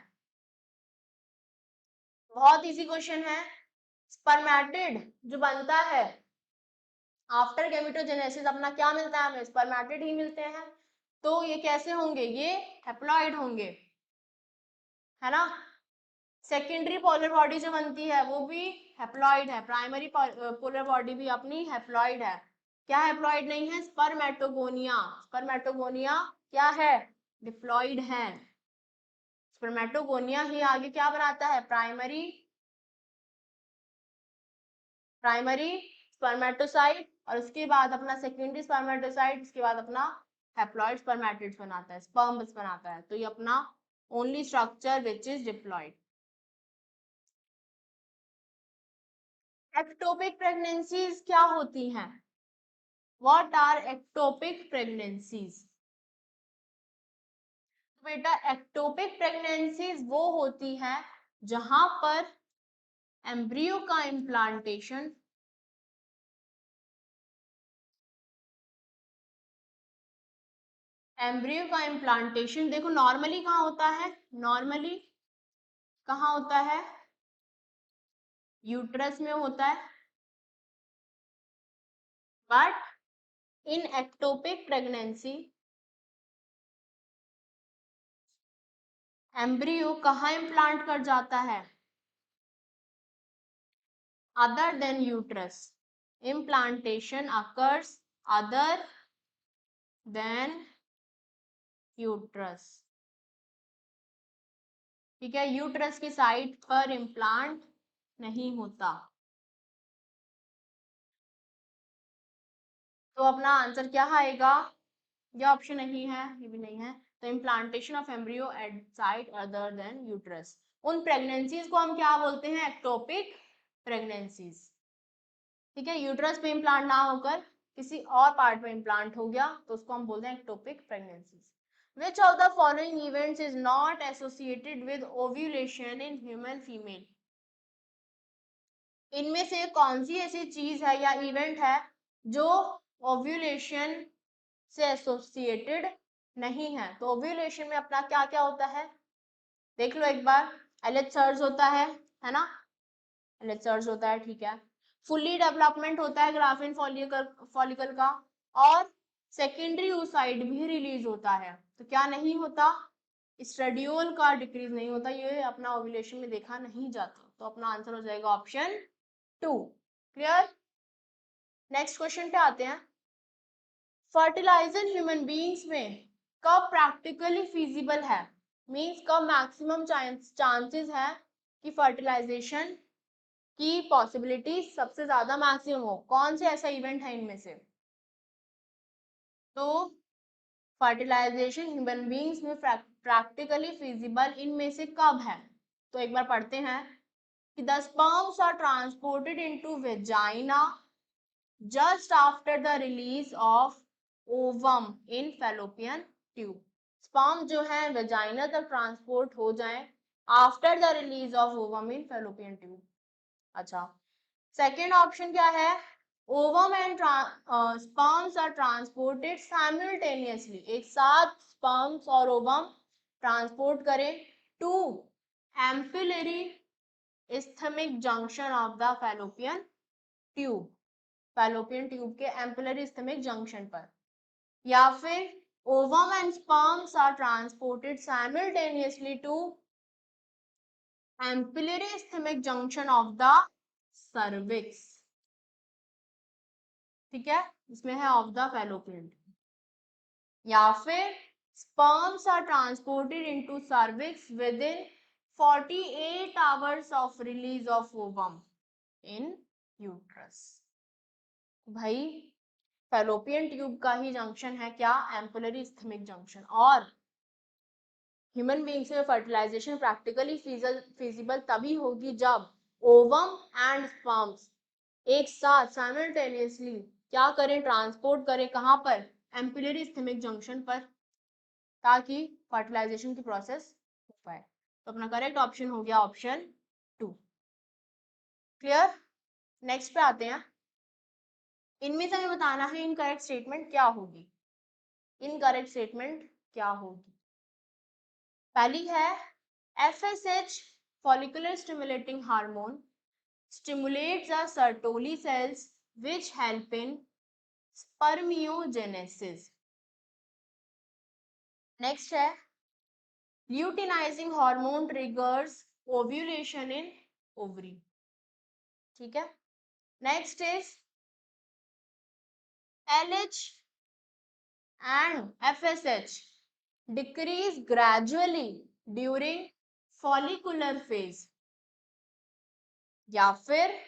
बहुत इजी क्वेश्चन है. स्पर्मेटिड जो बनता है आफ्टर गैमेटोजेनेसिस, अपना क्या मिलता है हमें, स्पर्मेटिड ही मिलते हैं. तो ये कैसे होंगे, ये हैप्लॉइड होंगे, है ना. सेकेंडरी पोलर बॉडी जो बनती है वो भी हैप्लॉइड है. प्राइमरी पोलर बॉडी भी अपनी हैप्लॉइड है. क्या हैप्लॉइड नहीं है, स्पर्मेटोगोनिया. स्पर्मेटोगोनिया क्या है, डिप्लॉइड है. स्पर्मेटोगोनिया ही आगे क्या बनाता है, प्राइमरी स्पर्मेटोसाइट, और उसके बाद अपना सेकेंडरी स्पर्मेटोसाइट, उसके बाद अपना हैप्लॉइड स्पर्मेटिड्स बनाता है, स्पर्म्स बनाता है. तो ये अपना only structure which is diploid. Ectopic pregnancies क्या होती हैं, व्हाट आर एक्टोपिक प्रेगनेंसीज. बेटा एक्टोपिक प्रेगनेंसीज वो होती है जहां पर एम्ब्रियो का इम्प्लांटेशन देखो नॉर्मली कहाँ होता है, नॉर्मली कहाँ होता है, यूट्रस में होता है, but in ectopic pregnancy embryo कहाँ इम्प्लांट कर जाता है, other than uterus, implantation occurs other than uterus, ठीक है, यूट्रस की साइट पर इम्प्लांट नहीं होता। तो अपना आंसर क्या आएगा, ये ऑप्शन नहीं है, ये भी नहीं है, तो implantation of embryo at site other than uterus, उन प्रेगनेंसीज को हम क्या बोलते हैं, एक्टोपिक प्रेगनेंसीज, ठीक है, यूट्रस पे इम्प्लांट ना होकर किसी और पार्ट में इम्प्लांट हो गया तो उसको हम बोलते हैं ectopic pregnancies. Which of the following events is not associated with ovulation in human female? इनमें से कौन सी ऐसी चीज है या इवेंट है जो ओव्यूलेशन से एसोसिएटेड नहीं है। तो ओव्यूलेशन में अपना क्या क्या होता है, देख लो एक बार, एलएच सर्ज होता है ना, एलएच सर्ज होता है, ठीक है, फुल्ली डेवलपमेंट होता है ग्राफिन फॉलिकल का, और सेकेंडरी oocyte भी रिलीज होता है। तो क्या नहीं होता, स्ट्रेडियोल का डिक्रीज नहीं होता, ये अपना ओव्यूलेशन में देखा नहीं जाता। तो अपना आंसर हो जाएगा ऑप्शन 2। क्लियर। नेक्स्ट क्वेश्चन पे आते हैं, फर्टिलाइजर ह्यूमन बीइंग्स में कब प्रैक्टिकली फिजिबल है, मींस कब मैक्सिमम चांसेस है कि फर्टिलाइजेशन की पॉसिबिलिटी सबसे ज्यादा मैक्सिमम हो, कौन से ऐसा इवेंट है इनमें से। तो फर्टिलाइजेशन ह्यूमन बीइंग्स में प्रैक्टिकली फिजिबल इनमें से कब है, तो एक बार पढ़ते हैं कि the sperms are transported into vagina just after the release of ovum in fallopian tube, sperm जो है वेजाइना तक ट्रांसपोर्ट हो जाए after the release of ovum in fallopian tube। अच्छा, सेकेंड ऑप्शन क्या है, ovum and sperms are transported simultaneously, एक साथ स्पर्म्स और ओवम ट्रांसपोर्ट करें to ampullary isthmic junction of the fallopian tube, fallopian tube के एम्पिलरी इस्थमिक जंक्शन पर, या फिर ovum and sperms are transported simultaneously to ampullary isthmic junction of the cervix, ठीक है, इसमें है ऑफ द फैलोपियन, या फिर sperms are transported into cervix within 48 hours of release of ovum in uterus. भाई फैलोपियन ट्यूब का ही junction है क्या, एम्पुलरी इस्थमिक जंक्शन, और ह्यूमन बीइंग्स में फर्टिलाइजेशन प्रैक्टिकली फिजिबल तभी होगी जब ओवम एंड स्पर्म्स एक साथ साइमल्टेनियसली क्या करें, ट्रांसपोर्ट करें, कहां पर, एम्पुलरी इस्थमिक जंक्शन पर, ताकि फर्टिलाइजेशन की प्रोसेस हो पाए। तो अपना करेक्ट ऑप्शन हो गया ऑप्शन 2। क्लियर। नेक्स्ट पे आते हैं, इनमें से हमें बताना है इनकरेक्ट स्टेटमेंट क्या होगी, इनकरेक्ट स्टेटमेंट क्या होगी। पहली है FSH follicular stimulating hormone stimulates the Sertoli cells which help in spermiogenesis। Next है luteinizing hormone triggers ovulation in ovary, ठीक है। Next is LH and FSH decrease gradually during follicular phase, या फिर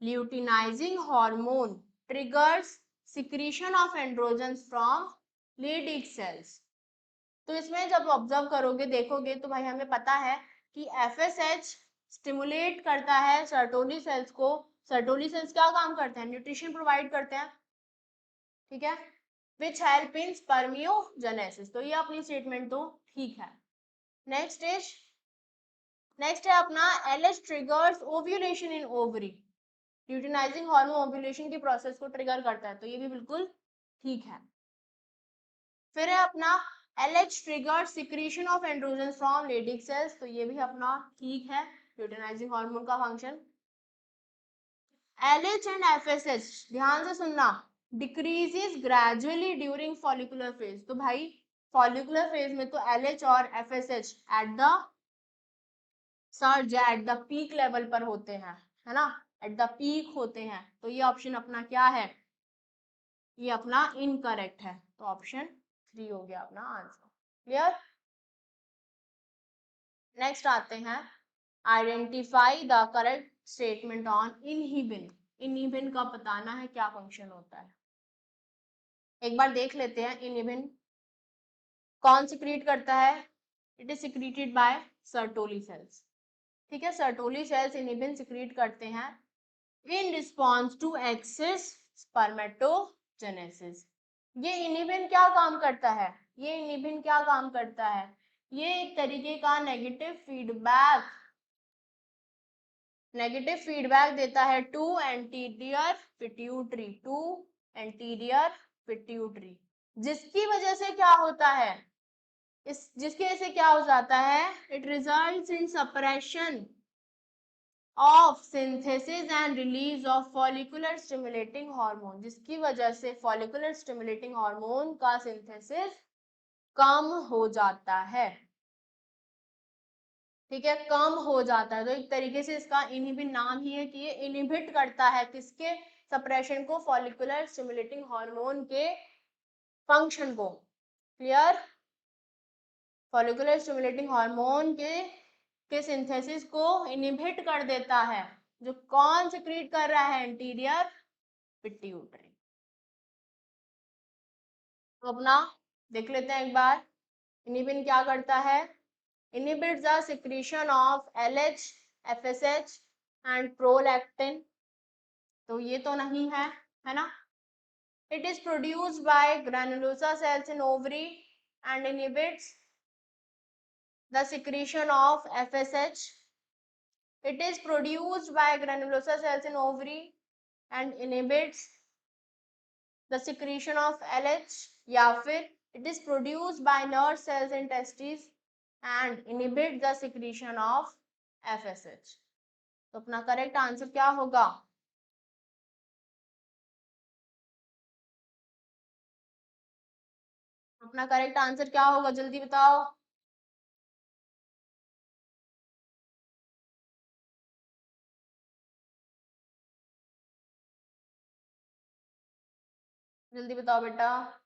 luteinizing hormone triggers secretion of androgens from Leydig cells। तो इसमें जब observe करोगे देखोगे तो भाई हमें पता है कि FSH स्टिमुलेट करता है सर्टोली सेल्स को, सर्टोली सेल्स क्या काम करते हैं, न्यूट्रिशन प्रोवाइड करते हैं, ठीक है, विच हेल्प इन स्पर्मियोजेनेसिस। तो ये अपनी स्टेटमेंट तो ठीक है। नेक्स्ट है अपना LH triggers ovulation in ovary, luteinizing hormone ovulation की प्रोसेस को ट्रिगर करता है, तो ये भी बिल्कुल ठीक है। फिर है अपना LH trigger secretion of androgen from Leydig cells, तो ये भी अपना ठीक है, ल्यूटिनाइजिंग हार्मोन का फंक्शन। LH एंड FSH, ध्यान से सुनना, decreases gradually during follicular phase, तो भाई फॉलिकुलर फेज में तो LH और FSH एट द सर्ज या एट द पीक लेवल पर होते हैं, है ना, एट द पीक होते हैं, तो ये ऑप्शन अपना क्या है, ये अपना इनकरेक्ट है, तो ऑप्शन 3 हो गया अपना आंसर। क्लियर। नेक्स्ट आते हैं, identify the correct statement on inhibin, inhibin का बताना है क्या फंक्शन होता है। एक बार देख लेते हैं, इनहिबिन कौन सिक्रीट करता है, it is secreted by Sertoli cells, ठीक है, सर्टोली सेल्स इनहिबिन सिक्रीट करते हैं in response to excess spermatogenesis. ये इनहिबिन क्या काम करता है, ये इनहिबिन क्या काम करता है, ये एक तरीके का नेगेटिव फीडबैक देता है टू एंटीरियर पिट्यूटरी, जिसकी वजह से क्या होता है, जिसकी वजह से क्या हो जाता है, it results in suppression of synthesis and release of follicular stimulating hormone, जिसकी वजह से फॉलिकुलर स्टिमुलेटिंग हार्मोन का सिंथेसिस कम हो जाता है, ठीक है, कम हो जाता है। तो एक तरीके से इसका इनहिबिन नाम ही है कि ये इनहिबिट करता है किसके सप्रेशन को, फॉलिकुलर स्टिमुलेटिंग हार्मोन के फंक्शन को। क्लियर। फॉलिकुलर स्टिमुलेटिंग हार्मोन के सिंथेसिस को इनहिबिट कर देता है, जो कौन सिक्रीट कर रहा है, एंटीरियर पिट्यूटरी। तो अपना देख लेते हैं एक बार, इनहिबिन क्या करता है, inhibits the secretion of LH, FSH and prolactin, तो ये तो नहीं है ना। It is produced by granulosa cells in ovary and inhibits the secretion of FSH. It is produced by granulosa cells in ovary and inhibits the secretion of LH, या फिर it is produced by nerve cells in testes and inhibit the secretion of FSH. तो अपना correct answer क्या होगा, अपना correct answer क्या होगा, जल्दी बताओ। जल्दी बताओ बेटा।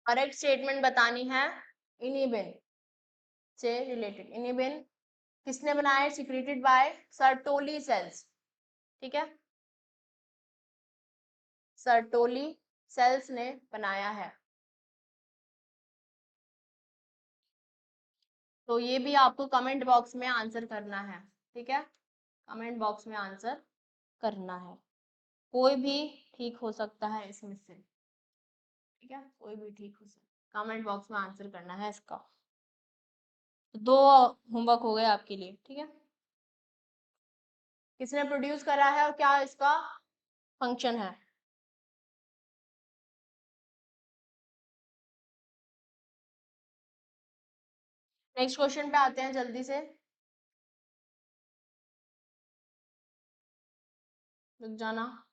करेक्ट स्टेटमेंट बतानी है, इनिबिन से रिलेटेड। इनिबिन किसने बनाया, सिक्रेटेड बाय सर्टोली सेल्स, ठीक है, सर्टोली सेल्स ने बनाया है। तो ये भी आपको कमेंट बॉक्स में आंसर करना है, ठीक है, कमेंट बॉक्स में आंसर करना है, कोई भी ठीक हो सकता है इसमें से, ठीक है, कोई भी ठीक हो सकता है, कमेंट बॉक्स में आंसर करना है इसका। तो 2 होमवर्क हो गए आपके लिए, ठीक है, किसने प्रोड्यूस करा है और क्या इसका फंक्शन है। नेक्स्ट क्वेश्चन पे आते हैं जल्दी से, रुक जाना।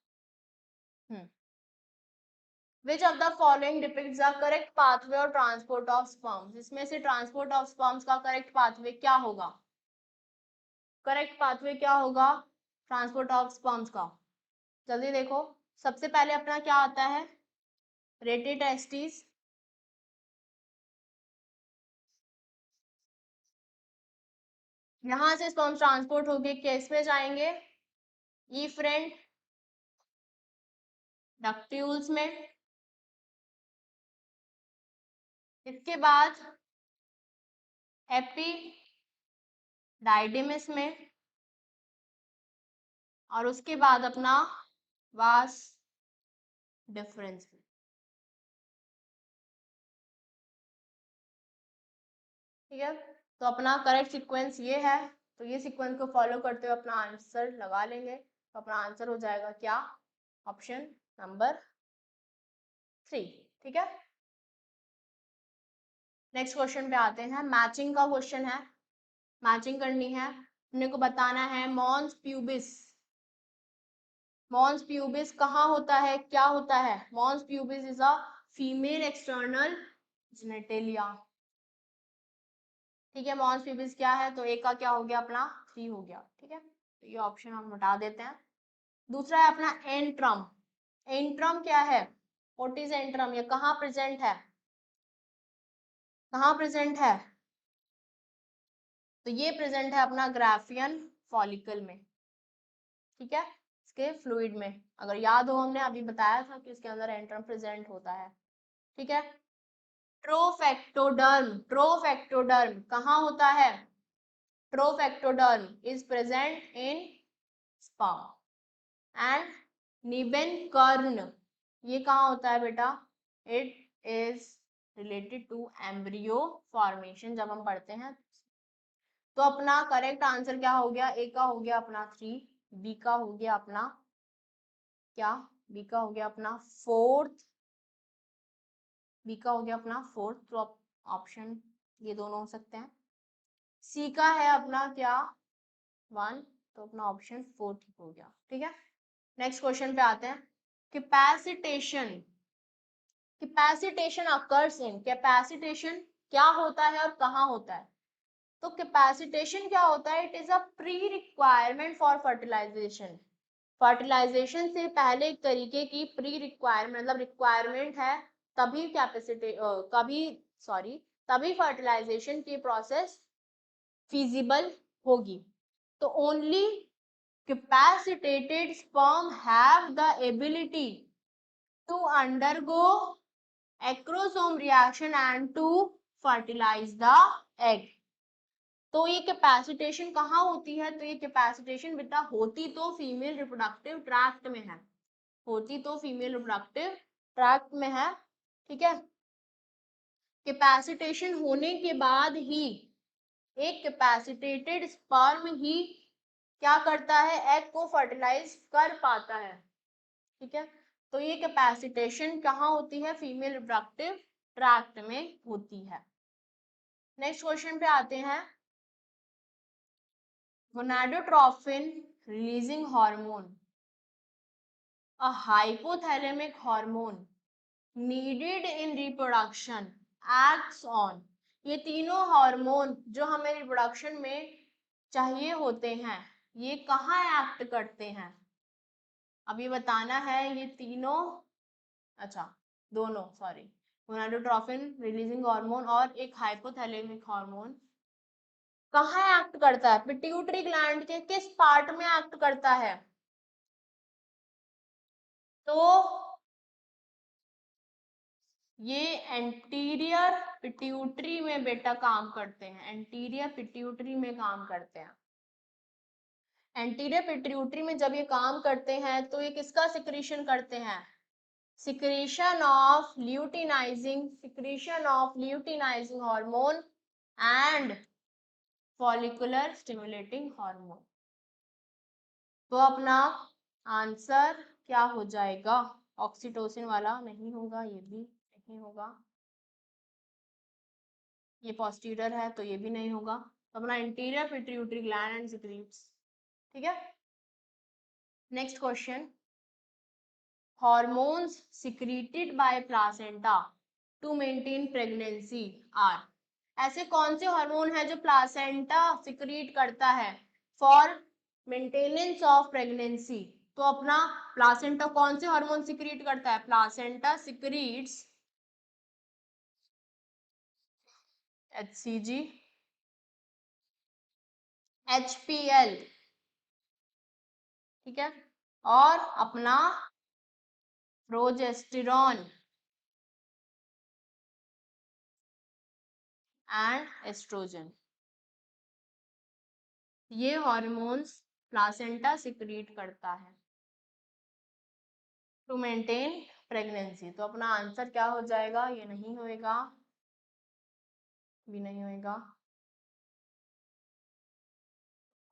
Which of the following depicts the correct pathway or transport of sperms? इसमें से ट्रांसपोर्ट ऑफ स्पर्म्स का करेक्ट पाथवे क्या होगा, करेक्ट पाथवे क्या होगा ट्रांसपोर्ट ऑफ स्पर्म्स का, जल्दी देखो। सबसे पहले अपना क्या आता है, रेटे टेस्टिस, यहां से स्पर्म्स ट्रांसपोर्ट होके किस में जाएंगे, ईफ्रेंट डक्ट्यूल्स में, इसके बाद डाइडिमिस में, और उसके बाद अपना वास डिफरेंस में। ठीक है, तो अपना करेक्ट सीक्वेंस ये है, तो ये सीक्वेंस को फॉलो करते हुए अपना आंसर लगा लेंगे, तो अपना आंसर हो जाएगा क्या, ऑप्शन नंबर 3। ठीक है, नेक्स्ट क्वेश्चन पे आते हैं। मैचिंग का क्वेश्चन है, मैचिंग करनी है, अपने को बताना है मॉन्स प्यूबिस। मॉन्स प्यूबिस कहाँ होता है, क्या होता है? Mons pubis is a female external genitalia. ठीक है, मॉन्स प्यूबिस क्या है, तो ए का क्या हो गया, अपना 3 हो गया। ठीक है, तो ये ऑप्शन हम हटा देते हैं। दूसरा है अपना एंट्रम। एंट्रम क्या है, व्हाट इज एंट्रम, ये कहाँ प्रेजेंट है, कहाँ प्रेजेंट है? तो ये प्रेजेंट है अपना ग्राफियन फॉलिकल में। ठीक है, इसके फ्लूइड में, अगर याद हो हमने अभी बताया था कि इसके अंदर एंट्रम प्रेजेंट होता है। ठीक है, ट्रोफेक्टोडर्म, ट्रोफेक्टोडर्म कहाँ होता है? Trophectoderm is present in sperm. And Nebenkern, ये कहाँ होता है बेटा? It is related to embryo formation, जब हम पढ़ते हैं। तो अपना करेक्ट आंसर क्या हो गया, ए का हो गया अपना 3, बी का हो गया अपना क्या, बी का हो गया अपना 4th, बी का हो गया अपना 4th, तो ऑप्शन ये दोनों हो सकते हैं। सी का है अपना क्या 1, तो अपना ऑप्शन 4 ठीक हो गया। ठीक है, नेक्स्ट क्वेश्चन पे आते हैं। Capacitation, capacitation occurs in, capacitation क्या होता है और कहाँ होता है? तो कैपेसिटेशन क्या होता है, it is a pre requirement for fertilisation. Fertilisation से पहले एक तरीके की प्री रिक्वायरमेंट, मतलब रिक्वायरमेंट है, तभी कैपेसिटी कभी सॉरी तभी फर्टिलाइजेशन की प्रोसेस feasible होगी। तो only capacitated sperm have the ability to undergo acrosome reaction and to fertilize the egg। तो ये कैपेसिटेशन कहाँ होती है, तो ये कैपेसिटेशन बेटा होती तो फीमेल रिप्रोडक्टिव ट्रैक्ट में है, होती तो फीमेल रिप्रोडक्टिव ट्रैक्ट में है। ठीक है, कैपेसिटेशन होने के बाद ही एक कैपेसिटेटेड स्पर्म ही क्या करता है, एग को फर्टिलाइज कर पाता है। ठीक है, तो ये कैपेसिटेशन कहाँ होती है, फीमेल रिप्रोडक्टिव ट्रैक्ट में होती है। नेक्स्ट क्वेश्चन पे आते हैं। Gonadotrophin releasing hormone, a hypothalamic hormone needed in reproduction acts on, ये तीनों हार्मोन जो हमें रिप्रोडक्शन में चाहिए होते हैं, ये कहाँ एक्ट करते हैं? अभी बताना है ये तीनों, अच्छा दोनों सॉरी, गोनाडोट्रोफिन रिलीजिंग हार्मोन और एक हाइपोथैलेमिक हार्मोन कहाँ एक्ट करता है, पिट्यूटरी ग्लैंड के किस पार्ट में एक्ट करता है? तो ये एंटीरियर पिट्यूटरी में बेटा काम करते हैं, एंटीरियर पिट्यूटरी में काम करते हैं। एंटीरियर पिट्यूटरी में जब ये काम करते हैं तो ये किसका सिक्रीशन करते हैं, secretion of luteinizing hormone and follicular stimulating hormone। तो अपना आंसर क्या हो जाएगा, ऑक्सीटोसिन वाला नहीं होगा, ये भी नहीं होगा, ये पोस्टीरियर है तो ये भी नहीं होगा, तो अपना interior pituitary gland and secretes. ठीक है, next question. Hormones secreted by placenta to maintain pregnancy are, ऐसे कौन से हार्मोन है जो प्लासेंटा सिक्रीट करता है फॉर मेंटेनेंस ऑफ प्रेगनेंसी? तो अपना प्लासेंटा कौन से हार्मोन सिक्रीट करता है, प्लासेंटा सिक्रीट्स HCG, HPL। ठीक है, और अपना प्रोजेस्टेरॉन एंड एस्ट्रोजन। ये हॉर्मोन्स प्लासेंटा सिक्रीट करता है टू मेंटेन प्रेगनेंसी। तो अपना आंसर क्या हो जाएगा, ये नहीं होएगा, भी नहीं होएगा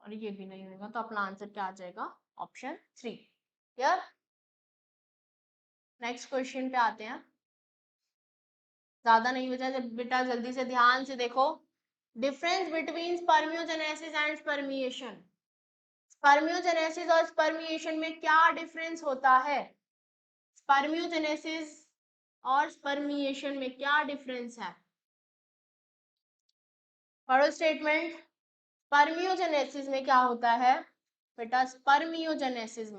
और ये भी नहीं होगा। तो अपना आंसर क्या आ जाएगा, ऑप्शन 3। क्लियर। नेक्स्ट क्वेश्चन पे आते हैं। ज्यादा नहीं बचा बेटा, जल्दी से ध्यान से देखो। Difference between spermiogenesis and spermiation. Spermiogenesis और स्पर्मिएशन में क्या डिफरेंस होता है? स्पर्मियोजेनेसिस और स्पर्मिएशन में क्या डिफरेंस है? पढ़ो स्टेटमेंट। स्पर्मियोजेनेसिस में क्या होता है बेटा? स्पर्मियोजेनेसिस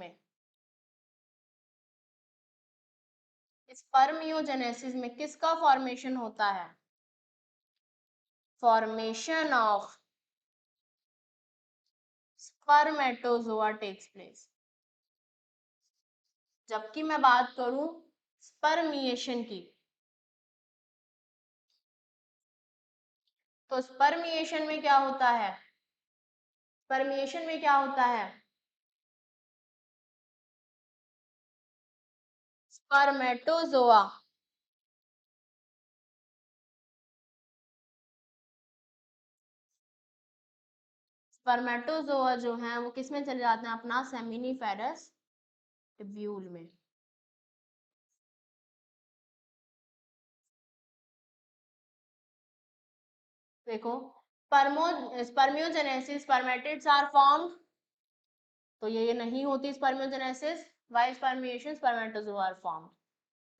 में किसका फॉर्मेशन होता है? Formation of spermatozoa takes place. जबकि मैं बात करूं स्पर्मिएशन की, तो स्पर्मिएशन में क्या होता है? स्पर्मिएशन में क्या होता है? स्पर्मेटोजोआ स्पर्मेटोजोआ जो है वो किस में चले जाते हैं? अपना सेमिनिफेरस ट्यूब्यूल में। देखो, स्पर्मियोजेनेसिस स्पर्मेटिड्स आर फॉर्म्ड, तो ये नहीं होती spermiogenesis. Why spermiation spermatozoa are formed.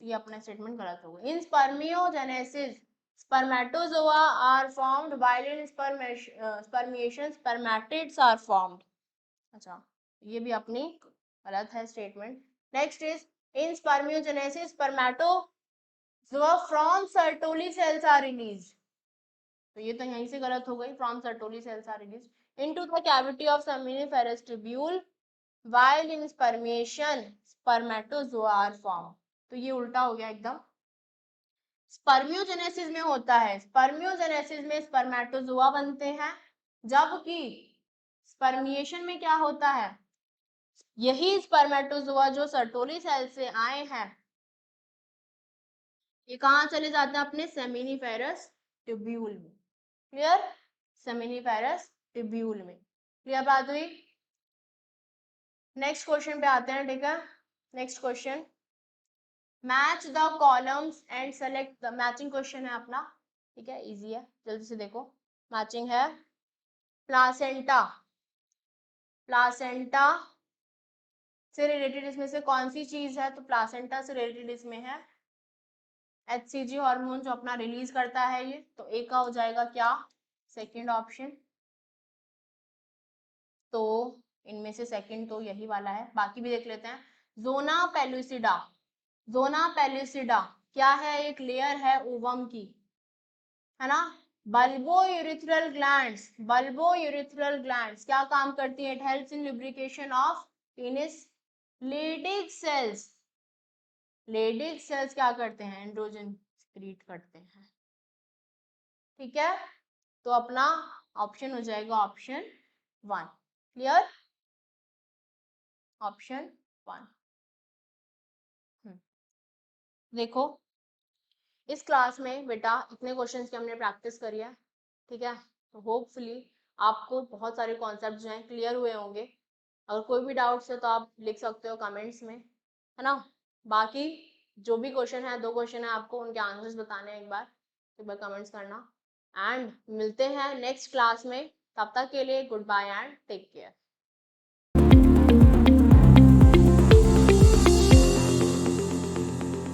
ये अपना स्टेटमेंट गलत होगा। In spermiogenesis spermatozoa are formed while in spermiation spermatids are formed. अच्छा, ये भी अपनी गलत है statement. Next is in spermiogenesis spermatozoa from Sertoli cells are released. तो ये तो यहीं से गलत हो गई, from Sertoli cells are released into the cavity of seminiferous tubule while in spermiation spermatozoa are form. तो ये उल्टा हो गया एकदम। स्पर्मियोजेनेसिस में होता है, स्पर्मियोजेनेसिस में स्पर्मेटोजोआ बनते हैं, जबकि स्पर्मिएशन में क्या होता है? यही स्पर्मेटोजोआ जो सर्टोली सेल से आए हैं, ये कहाँ चले जाते हैं? अपने सेमिनिफेरस ट्यूब्यूल में। क्लियर। सेमिनिफेरस ट्यूब्यूल में। क्लियर बात हुई। नेक्स्ट क्वेश्चन पे आते हैं। ठीक है, next question, match the columns and select the. Matching question है अपना, ठीक है, इजी है, जल्दी से देखो। मैचिंग है प्लासेंटा, प्लासेंटा से रिलेटेड इसमें से कौन सी चीज है? तो प्लासेंटा से रिलेटेड इसमें है HCG हार्मोन जो अपना रिलीज करता है ये। तो ए का हो जाएगा क्या? Second option. तो इनमें से सेकंड तो यही वाला है, बाकी भी देख लेते हैं। जोना पेलुसिडा, जोना पेलुसिडा क्या है? एक लेयर है ओवम की, है ना। Bulbo urethral glands, bulbo urethral glands क्या काम करती है? It helps in lubrication of penis. Leydig cells, Leydig cells क्या करते हैं? एंड्रोजन सिक्रीट करते हैं। ठीक है, तो अपना ऑप्शन हो जाएगा ऑप्शन 1। Clear, option 1। देखो, इस क्लास में बेटा इतने क्वेश्चंस की हमने प्रैक्टिस करी है, ठीक है। तो होपफुली आपको बहुत सारे कॉन्सेप्ट जो हैं क्लियर हुए होंगे। अगर कोई भी डाउट्स है तो आप लिख सकते हो कमेंट्स में, है ना। बाकी जो भी क्वेश्चन है, 2 क्वेश्चन है, आपको उनके आंसर्स बताने हैं, एक बार कमेंट्स करना। एंड मिलते हैं नेक्स्ट क्लास में, तब तक के लिए goodbye and take care.